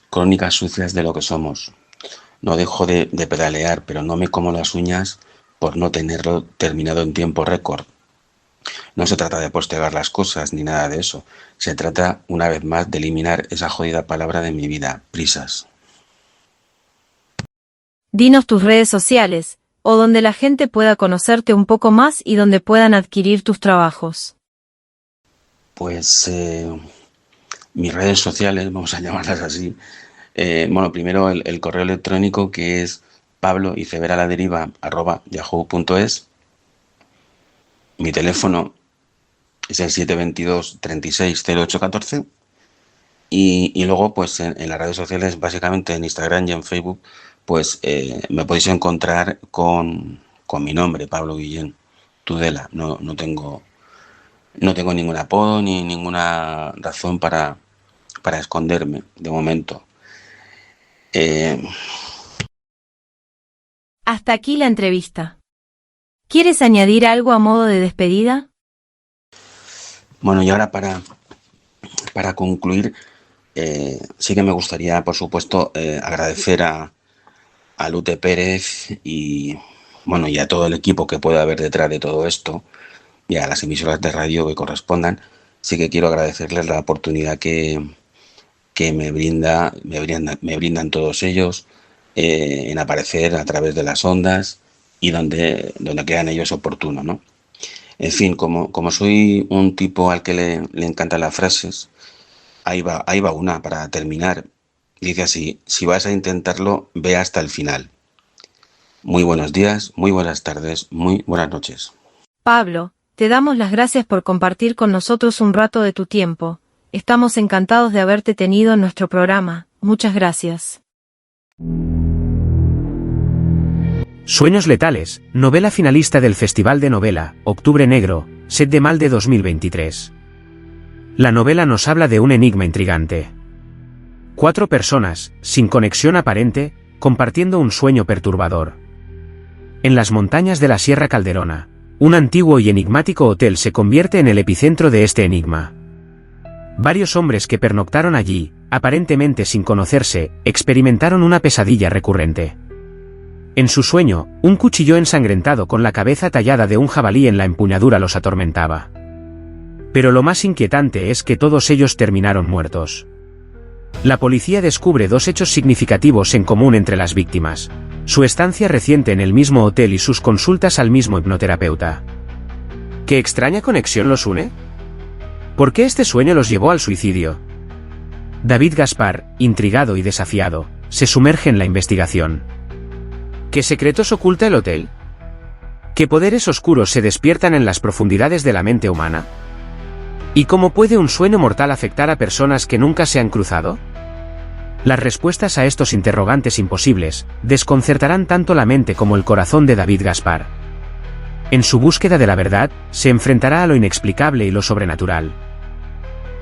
crónicas sucias de lo que somos. No dejo de pedalear, pero no me como las uñas por no tenerlo terminado en tiempo récord. No se trata de postergar las cosas ni nada de eso. Se trata, una vez más, de eliminar esa jodida palabra de mi vida: prisas. Dinos tus redes sociales, o donde la gente pueda conocerte un poco más y donde puedan adquirir tus trabajos. Pues mis redes sociales, vamos a llamarlas así. Bueno, primero el correo electrónico, que es pabloiceberalaDeriva@yahoo.es. Mi teléfono es el 722 36 08 14. Y luego, pues en las redes sociales, básicamente en Instagram y en Facebook, pues me podéis encontrar con mi nombre, Pablo Guillén Tudela. No tengo ningún apodo ni ninguna razón para esconderme, de momento. Hasta aquí la entrevista. ¿Quieres añadir algo a modo de despedida? Bueno, y ahora para concluir, sí que me gustaría, por supuesto, agradecer a Lute Pérez y a todo el equipo que pueda haber detrás de todo esto, y a las emisoras de radio que correspondan. Sí que quiero agradecerles la oportunidad que me brindan todos ellos en aparecer a través de las ondas y donde crean ellos oportuno, ¿no? En fin, como soy un tipo al que le encantan las frases, ahí va una para terminar. Dice así: si vas a intentarlo, ve hasta el final. Muy buenos días, muy buenas tardes, muy buenas noches. Pablo, te damos las gracias por compartir con nosotros un rato de tu tiempo. Estamos encantados de haberte tenido en nuestro programa. Muchas gracias. Sueños letales, novela finalista del Festival de Novela, Octubre Negro, Set de Mal de 2023. La novela nos habla de un enigma intrigante. 4 personas, sin conexión aparente, compartiendo un sueño perturbador. En las montañas de la Sierra Calderona, un antiguo y enigmático hotel se convierte en el epicentro de este enigma. Varios hombres que pernoctaron allí, aparentemente sin conocerse, experimentaron una pesadilla recurrente. En su sueño, un cuchillo ensangrentado con la cabeza tallada de un jabalí en la empuñadura los atormentaba. Pero lo más inquietante es que todos ellos terminaron muertos. La policía descubre 2 hechos significativos en común entre las víctimas: Su estancia reciente en el mismo hotel y sus consultas al mismo hipnoterapeuta. ¿Qué extraña conexión los une? ¿Por qué este sueño los llevó al suicidio? David Gaspar, intrigado y desafiado, se sumerge en la investigación. ¿Qué secretos oculta el hotel? ¿Qué poderes oscuros se despiertan en las profundidades de la mente humana? ¿Y cómo puede un sueño mortal afectar a personas que nunca se han cruzado? Las respuestas a estos interrogantes imposibles desconcertarán tanto la mente como el corazón de David Gaspar. En su búsqueda de la verdad, se enfrentará a lo inexplicable y lo sobrenatural.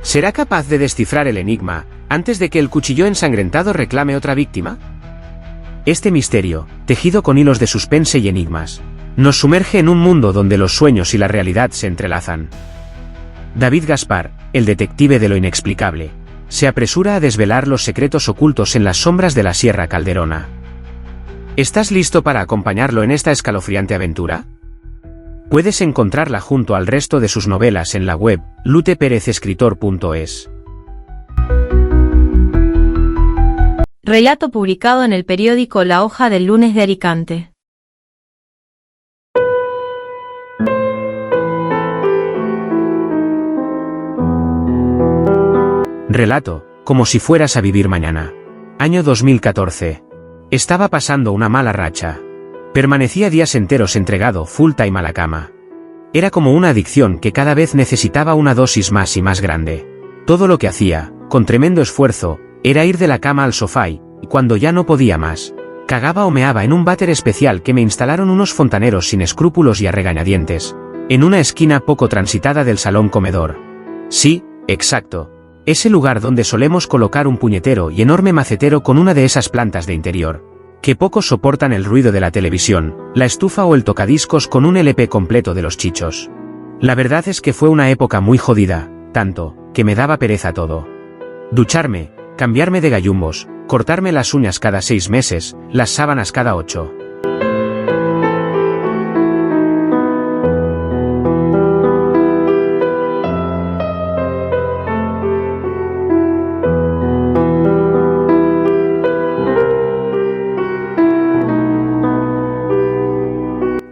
¿Será capaz de descifrar el enigma antes de que el cuchillo ensangrentado reclame otra víctima? Este misterio, tejido con hilos de suspense y enigmas, nos sumerge en un mundo donde los sueños y la realidad se entrelazan. David Gaspar, el detective de lo inexplicable, se apresura a desvelar los secretos ocultos en las sombras de la Sierra Calderona. ¿Estás listo para acompañarlo en esta escalofriante aventura? Puedes encontrarla junto al resto de sus novelas en la web luteperezescritor.es. Relato publicado en el periódico La Hoja del Lunes de Alicante. Relato, como si fueras a vivir mañana. Año 2014. Estaba pasando una mala racha. Permanecía días enteros entregado full time a la cama. Era como una adicción que cada vez necesitaba una dosis más y más grande. Todo lo que hacía, con tremendo esfuerzo, era ir de la cama al sofá y, cuando ya no podía más, cagaba o meaba en un váter especial que me instalaron unos fontaneros sin escrúpulos y a regañadientes, en una esquina poco transitada del salón comedor. Sí, exacto. Ese lugar donde solemos colocar un puñetero y enorme macetero con una de esas plantas de interior, que pocos soportan el ruido de la televisión, la estufa o el tocadiscos con un LP completo de los Chichos. La verdad es que fue una época muy jodida, tanto, que me daba pereza todo. Ducharme, cambiarme de gallumbos, cortarme las uñas cada 6 meses, las sábanas cada 8.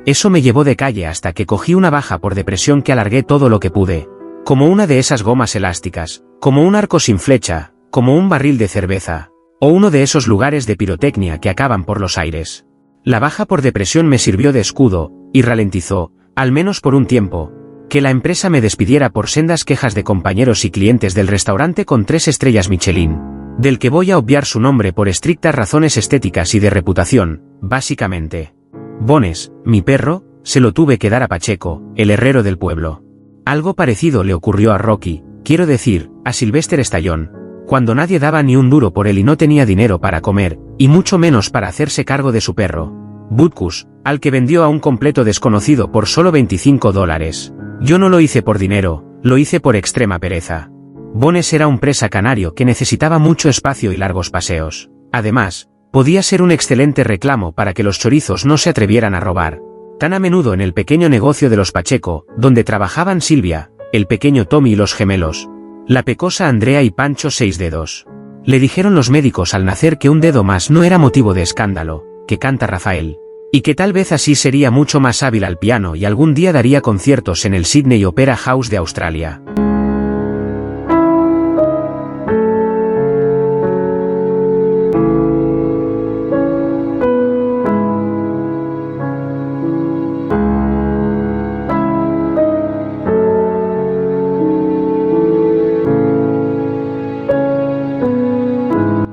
Eso me llevó de calle hasta que cogí una baja por depresión que alargué todo lo que pude, como una de esas gomas elásticas, como un arco sin flecha, como un barril de cerveza, o uno de esos lugares de pirotecnia que acaban por los aires. La baja por depresión me sirvió de escudo, y ralentizó, al menos por un tiempo, que la empresa me despidiera por sendas quejas de compañeros y clientes del restaurante con 3 estrellas Michelin, del que voy a obviar su nombre por estrictas razones estéticas y de reputación, básicamente. Bones, mi perro, se lo tuve que dar a Pacheco, el herrero del pueblo. Algo parecido le ocurrió a Rocky, quiero decir, a Sylvester Stallone, cuando nadie daba ni un duro por él y no tenía dinero para comer, y mucho menos para hacerse cargo de su perro, Butkus, al que vendió a un completo desconocido por solo $25. Yo no lo hice por dinero, lo hice por extrema pereza. Bones era un presa canario que necesitaba mucho espacio y largos paseos. Además, podía ser un excelente reclamo para que los chorizos no se atrevieran a robar tan a menudo en el pequeño negocio de los Pacheco, donde trabajaban Silvia, el pequeño Tommy y los gemelos, la pecosa Andrea y Pancho 6 dedos. Le dijeron los médicos al nacer que un dedo más no era motivo de escándalo, que canta Rafael, y que tal vez así sería mucho más hábil al piano y algún día daría conciertos en el Sydney Opera House de Australia.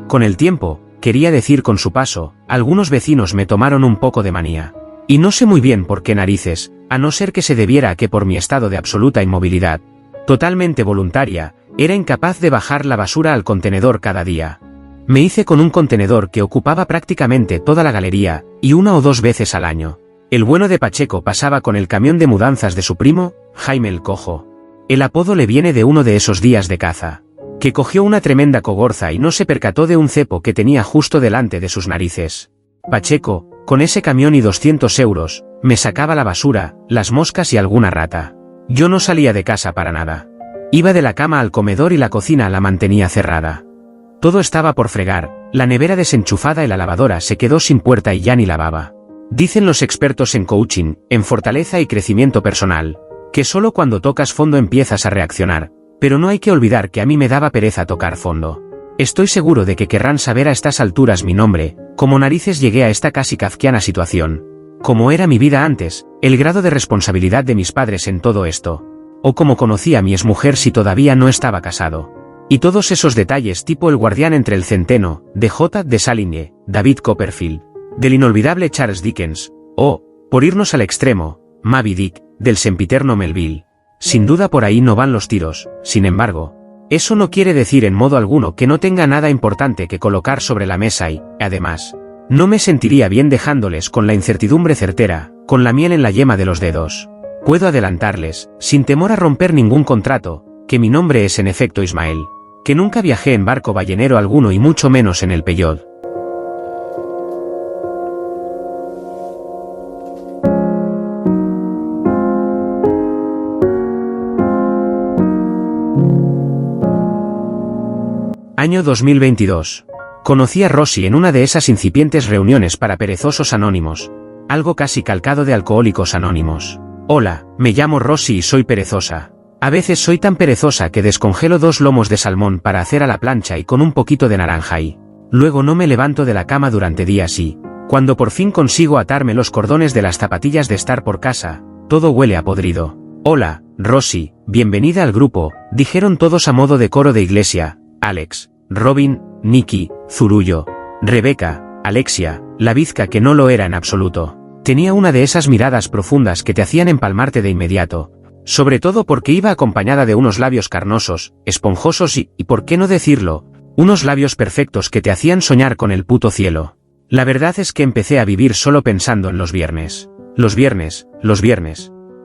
Con el tiempo, quería decir con su paso, algunos vecinos me tomaron un poco de manía. Y no sé muy bien por qué narices, a no ser que se debiera a que por mi estado de absoluta inmovilidad, totalmente voluntaria, era incapaz de bajar la basura al contenedor cada día. Me hice con un contenedor que ocupaba prácticamente toda la galería, y 1 o 2 veces al año. El bueno de Pacheco pasaba con el camión de mudanzas de su primo, Jaime el Cojo. El apodo le viene de uno de esos días de caza, que cogió una tremenda cogorza y no se percató de un cepo que tenía justo delante de sus narices. Pacheco, con ese camión y 200 euros, me sacaba la basura, las moscas y alguna rata. Yo no salía de casa para nada. Iba de la cama al comedor y la cocina la mantenía cerrada. Todo estaba por fregar, La nevera desenchufada y la lavadora se quedó sin puerta y ya ni lavaba. Dicen los expertos en coaching, en fortaleza y crecimiento personal, que solo cuando tocas fondo empiezas a reaccionar, pero no hay que olvidar que a mí me daba pereza tocar fondo. Estoy seguro de que querrán saber a estas alturas mi nombre, cómo narices llegué a esta casi kafkiana situación, cómo era mi vida antes, el grado de responsabilidad de mis padres en todo esto, o cómo conocí a mi exmujer si todavía no estaba casado. Y todos esos detalles tipo El guardián entre el centeno, de J. de Salinger, David Copperfield, del inolvidable Charles Dickens, o, por irnos al extremo, Moby Dick, del sempiterno Melville. Sin duda por ahí no van los tiros, sin embargo, eso no quiere decir en modo alguno que no tenga nada importante que colocar sobre la mesa y, además, no me sentiría bien dejándoles con la incertidumbre certera, con la miel en la yema de los dedos. Puedo adelantarles, sin temor a romper ningún contrato, que mi nombre es en efecto Ismael, que nunca viajé en barco ballenero alguno y mucho menos en el Peyot. Año 2022. Conocí a Rosy en una de esas incipientes reuniones para perezosos anónimos, algo casi calcado de Alcohólicos Anónimos. Hola, me llamo Rosy y soy perezosa. A veces soy tan perezosa que descongelo 2 lomos de salmón para hacer a la plancha y con un poquito de naranja y luego no me levanto de la cama durante días y, cuando por fin consigo atarme los cordones de las zapatillas de estar por casa, todo huele a podrido. Hola, Rosy, bienvenida al grupo, dijeron todos a modo de coro de iglesia. Alex, Robin, Nicky, Zurullo, Rebeca, Alexia, la bizca que no lo era en absoluto. Tenía una de esas miradas profundas que te hacían empalmarte de inmediato, sobre todo porque iba acompañada de unos labios carnosos, esponjosos y, ¿por qué no decirlo?, unos labios perfectos que te hacían soñar con el puto cielo. La verdad es que empecé a vivir solo pensando en los viernes. Los viernes.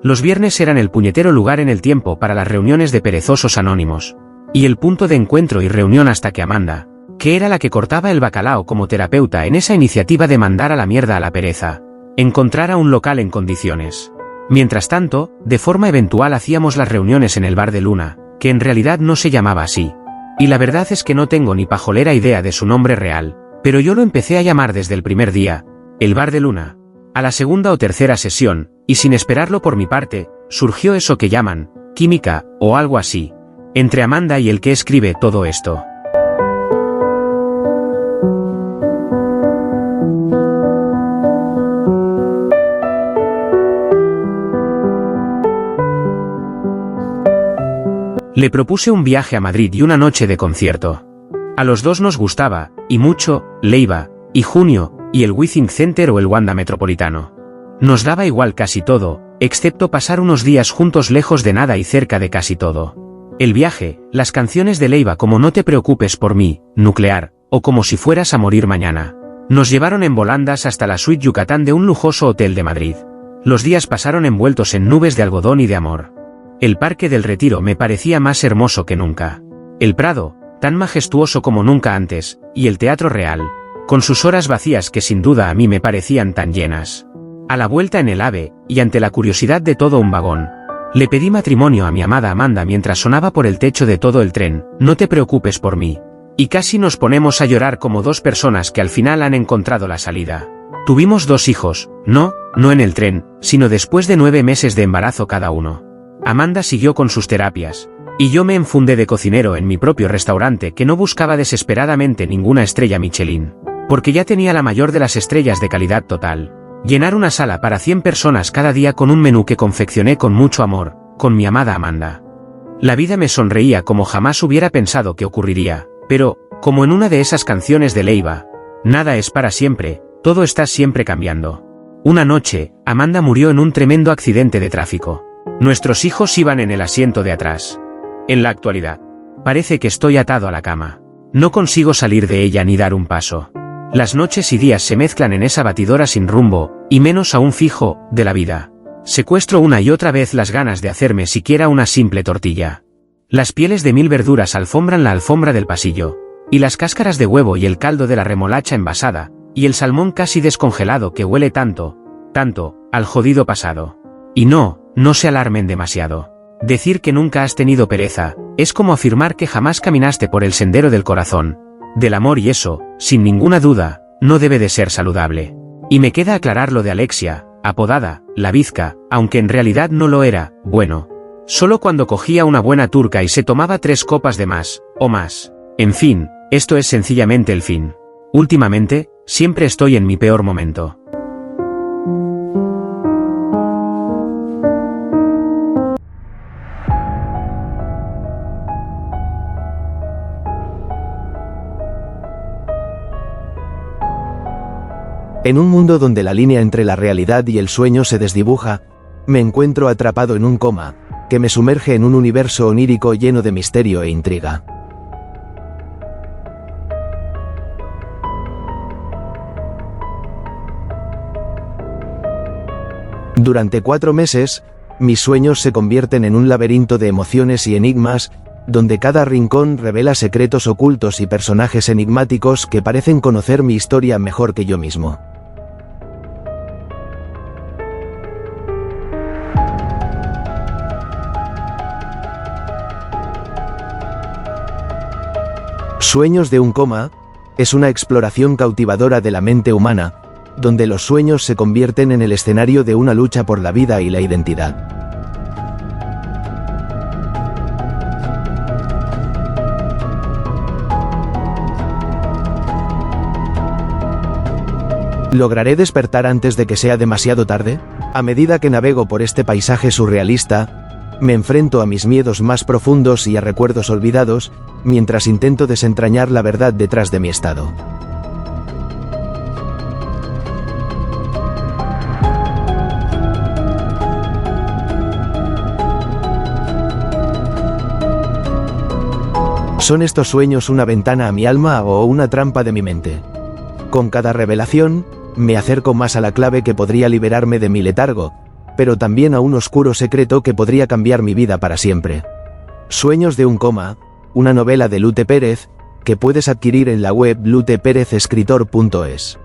Los viernes eran el puñetero lugar en el tiempo para las reuniones de perezosos anónimos. Y el punto de encuentro y reunión hasta que Amanda, que era la que cortaba el bacalao como terapeuta en esa iniciativa de mandar a la mierda a la pereza, encontrara un local en condiciones. Mientras tanto, de forma eventual hacíamos las reuniones en el bar de Luna, que en realidad no se llamaba así. Y la verdad es que no tengo ni pajolera idea de su nombre real, pero yo lo empecé a llamar desde el primer día, el bar de Luna. A la segunda o tercera sesión, y sin esperarlo por mi parte, surgió eso que llaman química, o algo así, entre Amanda y el que escribe todo esto. Le propuse un viaje a Madrid y una noche de concierto. A los dos nos gustaba, y mucho, Leiva, y Junio, y el Withing Center o el Wanda Metropolitano. Nos daba igual casi todo, excepto pasar unos días juntos lejos de nada y cerca de casi todo. El viaje, las canciones de Leiva como No te preocupes por mí, Nuclear, o Como si fueras a morir mañana. Nos llevaron en volandas hasta la suite Yucatán de un lujoso hotel de Madrid. Los días pasaron envueltos en nubes de algodón y de amor. El Parque del Retiro me parecía más hermoso que nunca. El Prado, tan majestuoso como nunca antes, y el Teatro Real, con sus horas vacías que sin duda a mí me parecían tan llenas. A la vuelta en el AVE, y ante la curiosidad de todo un vagón, le pedí matrimonio a mi amada Amanda mientras sonaba por el techo de todo el tren, No te preocupes por mí. Y casi nos ponemos a llorar como dos personas que al final han encontrado la salida. Tuvimos 2 hijos, no en el tren, sino después de 9 meses de embarazo cada uno. Amanda siguió con sus terapias, y yo me enfundé de cocinero en mi propio restaurante que no buscaba desesperadamente ninguna estrella Michelin, porque ya tenía la mayor de las estrellas de calidad total. Llenar una sala para 100 personas cada día con un menú que confeccioné con mucho amor, con mi amada Amanda. La vida me sonreía como jamás hubiera pensado que ocurriría, pero, como en una de esas canciones de Leiva, nada es para siempre, todo está siempre cambiando. Una noche, Amanda murió en un tremendo accidente de tráfico. Nuestros hijos iban en el asiento de atrás. En la actualidad, parece que estoy atado a la cama. No consigo salir de ella ni dar un paso. Las noches y días se mezclan en esa batidora sin rumbo, y menos aún fijo, de la vida. Secuestro una y otra vez las ganas de hacerme siquiera una simple tortilla. Las pieles de 1000 verduras alfombran la alfombra del pasillo, y las cáscaras de huevo y el caldo de la remolacha envasada, y el salmón casi descongelado que huele tanto, al jodido pasado. Y no se alarmen demasiado. Decir que nunca has tenido pereza, es como afirmar que jamás caminaste por el sendero del corazón, del amor y eso, sin ninguna duda, no debe de ser saludable. Y me queda aclarar lo de Alexia, apodada la Bizca, aunque en realidad no lo era, bueno. Solo cuando cogía una buena turca y se tomaba 3 copas de más, o más. En fin, esto es sencillamente el fin. Últimamente, siempre estoy en mi peor momento. En un mundo donde la línea entre la realidad y el sueño se desdibuja, me encuentro atrapado en un coma, que me sumerge en un universo onírico lleno de misterio e intriga. Durante 4 meses, mis sueños se convierten en un laberinto de emociones y enigmas, donde cada rincón revela secretos ocultos y personajes enigmáticos que parecen conocer mi historia mejor que yo mismo. Sueños de un coma es una exploración cautivadora de la mente humana, donde los sueños se convierten en el escenario de una lucha por la vida y la identidad. ¿Lograré despertar antes de que sea demasiado tarde? A medida que navego por este paisaje surrealista, me enfrento a mis miedos más profundos y a recuerdos olvidados, mientras intento desentrañar la verdad detrás de mi estado. ¿Son estos sueños una ventana a mi alma o una trampa de mi mente? Con cada revelación, me acerco más a la clave que podría liberarme de mi letargo, pero también a un oscuro secreto que podría cambiar mi vida para siempre. Sueños de un coma, una novela de Lute Pérez, que puedes adquirir en la web luteperezescritor.es.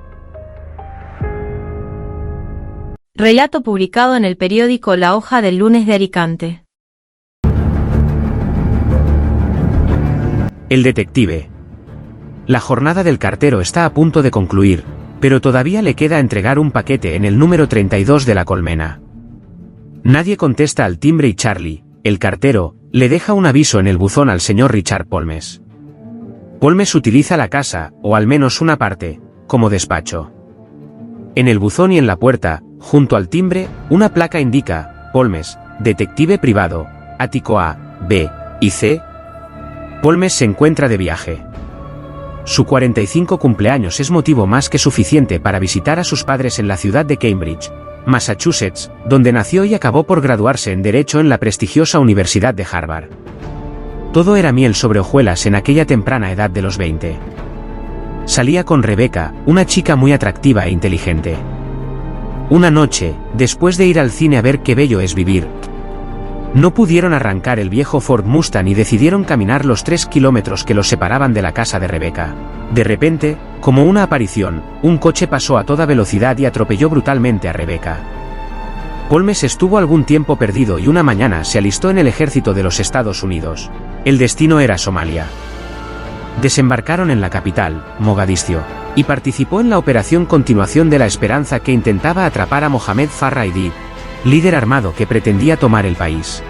Relato publicado en el periódico La Hoja del Lunes de Alicante. El detective. La jornada del cartero está a punto de concluir, pero todavía le queda entregar un paquete en el número 32 de la colmena. Nadie contesta al timbre y Charlie, el cartero, le deja un aviso en el buzón al señor Richard Polmes. Polmes utiliza la casa, o al menos una parte, como despacho. En el buzón y en la puerta, junto al timbre, una placa indica, Polmes, detective privado, ático A, B y C. Polmes se encuentra de viaje. Su 45 cumpleaños es motivo más que suficiente para visitar a sus padres en la ciudad de Cambridge, Massachusetts, donde nació y acabó por graduarse en Derecho en la prestigiosa Universidad de Harvard. Todo era miel sobre hojuelas en aquella temprana edad de los 20. Salía con Rebecca, una chica muy atractiva e inteligente. Una noche, después de ir al cine a ver Qué bello es vivir, no pudieron arrancar el viejo Ford Mustang y decidieron caminar los 3 kilómetros que los separaban de la casa de Rebecca. De repente, como una aparición, un coche pasó a toda velocidad y atropelló brutalmente a Rebecca. Polmes estuvo algún tiempo perdido y una mañana se alistó en el ejército de los Estados Unidos. El destino era Somalia. Desembarcaron en la capital, Mogadiscio, y participó en la operación Continuación de la Esperanza que intentaba atrapar a Mohamed Farah Aidid, líder armado que pretendía tomar el país.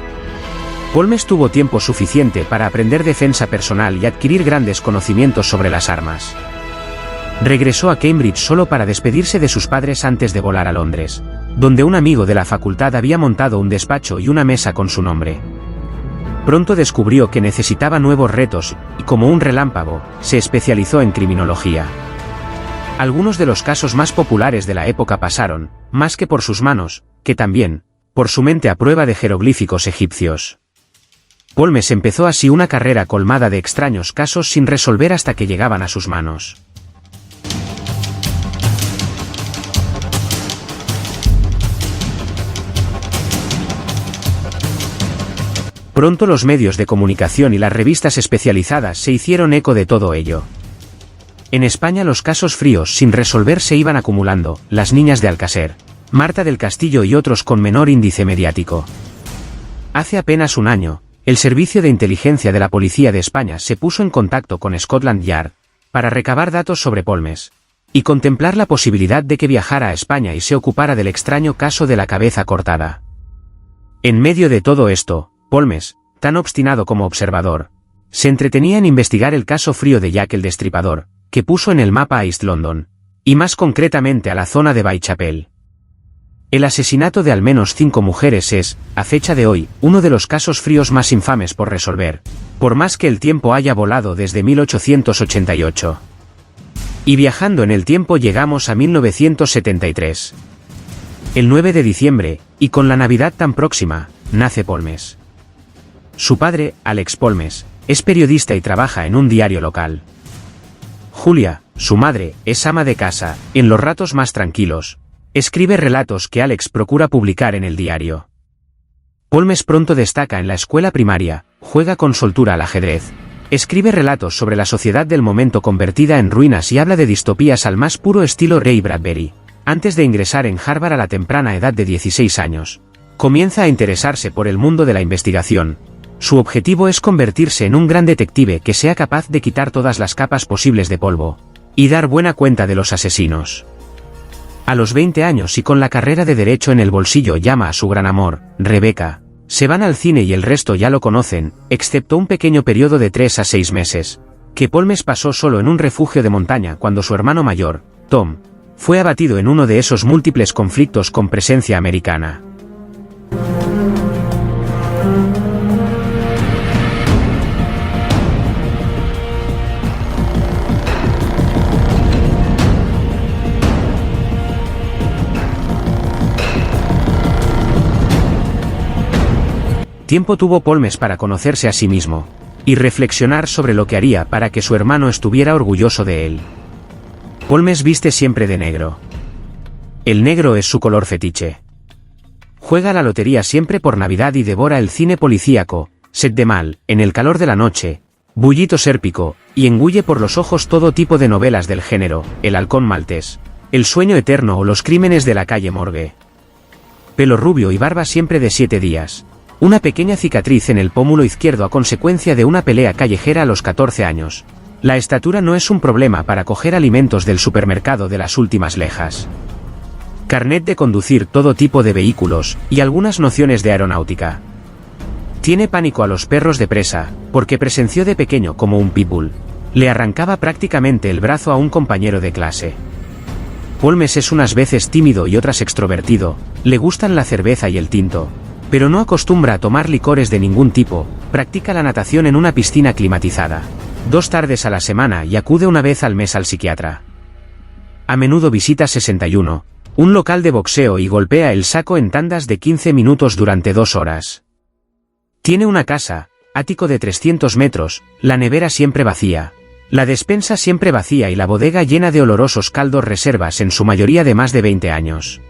Polmes tuvo tiempo suficiente para aprender defensa personal y adquirir grandes conocimientos sobre las armas. Regresó a Cambridge solo para despedirse de sus padres antes de volar a Londres, donde un amigo de la facultad había montado un despacho y una mesa con su nombre. Pronto descubrió que necesitaba nuevos retos, y como un relámpago, se especializó en criminología. Algunos de los casos más populares de la época pasaron, más que por sus manos, que también, por su mente a prueba de jeroglíficos egipcios. Polmes empezó así una carrera colmada de extraños casos sin resolver hasta que llegaban a sus manos. Pronto los medios de comunicación y las revistas especializadas se hicieron eco de todo ello. En España los casos fríos sin resolver se iban acumulando, Las niñas de Alcácer, Marta del Castillo y otros con menor índice mediático. Hace apenas un año, el Servicio de Inteligencia de la Policía de España se puso en contacto con Scotland Yard, para recabar datos sobre Polmes, y contemplar la posibilidad de que viajara a España y se ocupara del extraño caso de la cabeza cortada. En medio de todo esto, Polmes, tan obstinado como observador, se entretenía en investigar el caso frío de Jack el Destripador, que puso en el mapa a East London, y más concretamente a la zona de Whitechapel. El asesinato de al menos 5 mujeres es, a fecha de hoy, uno de los casos fríos más infames por resolver, por más que el tiempo haya volado desde 1888. Y viajando en el tiempo llegamos a 1973. El 9 de diciembre, y con la Navidad tan próxima, nace Polmes. Su padre, Alex Polmes, es periodista y trabaja en un diario local. Julia, su madre, es ama de casa, en los ratos más tranquilos. Escribe relatos que Alex procura publicar en el diario. Polmes pronto destaca en la escuela primaria, juega con soltura al ajedrez. Escribe relatos sobre la sociedad del momento convertida en ruinas y habla de distopías al más puro estilo Ray Bradbury. Antes de ingresar en Harvard a la temprana edad de 16 años, comienza a interesarse por el mundo de la investigación. Su objetivo es convertirse en un gran detective que sea capaz de quitar todas las capas posibles de polvo y dar buena cuenta de los asesinos. A los 20 años y con la carrera de Derecho en el bolsillo llama a su gran amor, Rebecca. Se van al cine y el resto ya lo conocen, excepto un pequeño periodo de 3 a 6 meses, que Polmes pasó solo en un refugio de montaña cuando su hermano mayor, Tom, fue abatido en uno de esos múltiples conflictos con presencia americana. Tiempo tuvo Polmes para conocerse a sí mismo, y reflexionar sobre lo que haría para que su hermano estuviera orgulloso de él. Polmes viste siempre de negro. El negro es su color fetiche. Juega a la lotería siempre por Navidad y devora el cine policíaco, Set de Mal, En el calor de la noche, Bullito sérpico, y engulle por los ojos todo tipo de novelas del género, El halcón maltés, El sueño eterno o Los crímenes de la calle Morgue. Pelo rubio y barba siempre de 7 días. Una pequeña cicatriz en el pómulo izquierdo a consecuencia de una pelea callejera a los 14 años. La estatura no es un problema para coger alimentos del supermercado de las últimas lejas. Carnet de conducir todo tipo de vehículos, y algunas nociones de aeronáutica. Tiene pánico a los perros de presa, porque presenció de pequeño como un pitbull le arrancaba prácticamente el brazo a un compañero de clase. Polmes es unas veces tímido y otras extrovertido, le gustan la cerveza y el tinto, pero no acostumbra a tomar licores de ningún tipo, practica la natación en una piscina climatizada 2 tardes a la semana y acude una vez al mes al psiquiatra. A menudo visita 61, un local de boxeo y golpea el saco en tandas de 15 minutos durante 2 horas. Tiene una casa, ático de 300 metros, la nevera siempre vacía, la despensa siempre vacía y la bodega llena de olorosos caldos reservas en su mayoría de más de 20 años.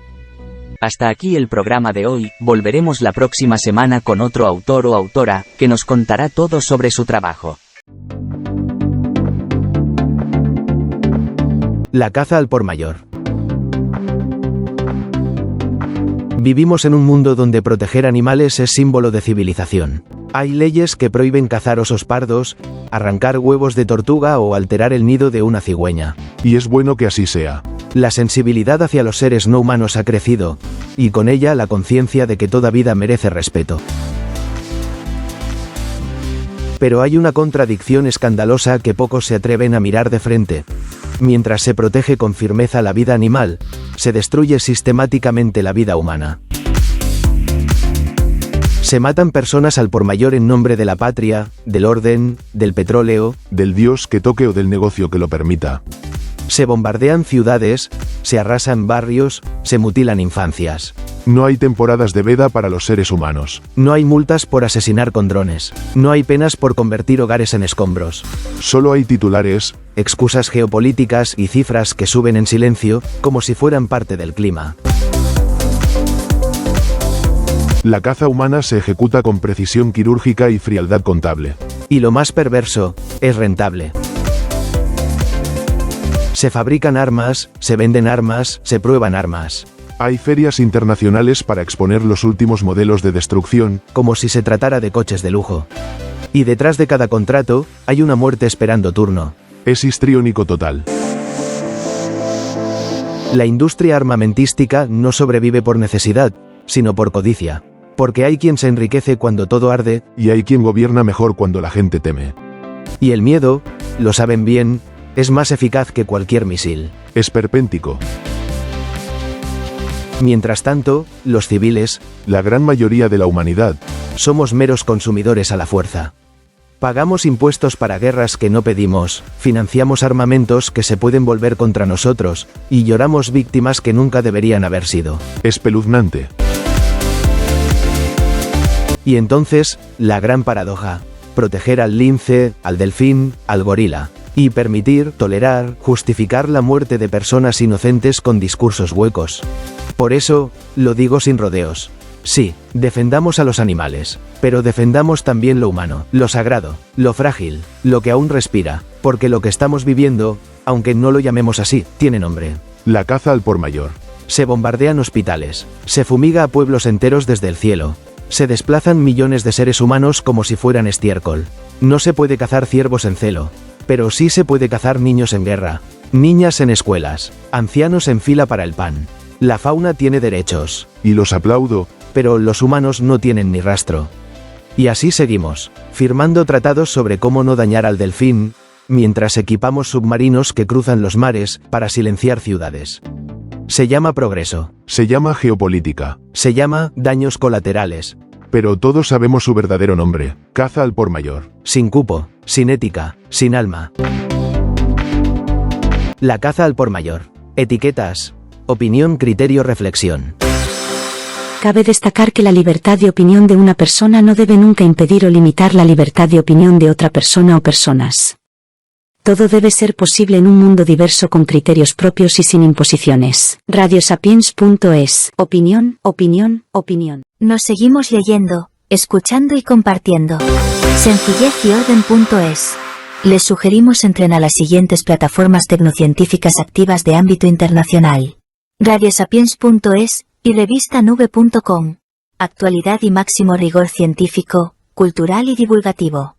Hasta aquí el programa de hoy, volveremos la próxima semana con otro autor o autora, que nos contará todo sobre su trabajo. La caza al por mayor. Vivimos en un mundo donde proteger animales es símbolo de civilización. Hay leyes que prohíben cazar osos pardos, arrancar huevos de tortuga o alterar el nido de una cigüeña. Y es bueno que así sea. La sensibilidad hacia los seres no humanos ha crecido, y con ella la conciencia de que toda vida merece respeto. Pero hay una contradicción escandalosa que pocos se atreven a mirar de frente. Mientras se protege con firmeza la vida animal, se destruye sistemáticamente la vida humana. Se matan personas al por mayor en nombre de la patria, del orden, del petróleo, del dios que toque o del negocio que lo permita. Se bombardean ciudades, se arrasan barrios, se mutilan infancias. No hay temporadas de veda para los seres humanos. No hay multas por asesinar con drones. No hay penas por convertir hogares en escombros. Solo hay titulares, excusas geopolíticas y cifras que suben en silencio, como si fueran parte del clima. La caza humana se ejecuta con precisión quirúrgica y frialdad contable. Y lo más perverso, es rentable. Se fabrican armas, se venden armas, se prueban armas. Hay ferias internacionales para exponer los últimos modelos de destrucción, como si se tratara de coches de lujo. Y detrás de cada contrato, hay una muerte esperando turno. Es histriónico total. La industria armamentística no sobrevive por necesidad, sino por codicia. Porque hay quien se enriquece cuando todo arde, Y hay quien gobierna mejor cuando la gente teme. y el miedo, lo saben bien, es más eficaz que cualquier misil. Esperpéntico. Mientras tanto, los civiles, La gran mayoría de la humanidad, somos meros consumidores a la fuerza. Pagamos impuestos para guerras que no pedimos, financiamos armamentos que se pueden volver contra nosotros, y lloramos víctimas que nunca deberían haber sido. espeluznante. Y entonces, la gran paradoja: proteger al lince, al delfín, al gorila. Y permitir, tolerar, justificar la muerte de personas inocentes con discursos huecos. Por eso, lo digo sin rodeos. Sí, defendamos a los animales, pero defendamos también lo humano, lo sagrado, lo frágil, lo que aún respira, porque lo que estamos viviendo, aunque no lo llamemos así, tiene nombre. La caza al por mayor. Se bombardean hospitales, se fumiga a pueblos enteros desde el cielo, se desplazan millones de seres humanos como si fueran estiércol. No se puede cazar ciervos en celo, pero sí se puede cazar niños en guerra, niñas en escuelas, ancianos en fila para el pan. La fauna tiene derechos, Y los aplaudo. pero los humanos no tienen ni rastro. Y así seguimos, firmando tratados sobre cómo no dañar al delfín, mientras equipamos submarinos que cruzan los mares para silenciar ciudades. Se llama progreso, Se llama geopolítica. se llama daños colaterales, Pero todos sabemos su verdadero nombre. Caza al por mayor. sin cupo, sin ética, sin alma. La caza al por mayor. Etiquetas. Opinión, criterio, reflexión. Cabe destacar que la libertad de opinión de una persona no debe nunca impedir o limitar la libertad de opinión de otra persona o personas. Todo debe ser posible en un mundo diverso con criterios propios y sin imposiciones. Radiosapiens.es. Opinión, opinión, opinión. Nos seguimos leyendo, escuchando y compartiendo. Sencillez y orden.es. Les sugerimos entren a las siguientes plataformas tecnocientíficas activas de ámbito internacional: Radiosapiens.es y revistanube.com. Actualidad y máximo rigor científico, cultural y divulgativo.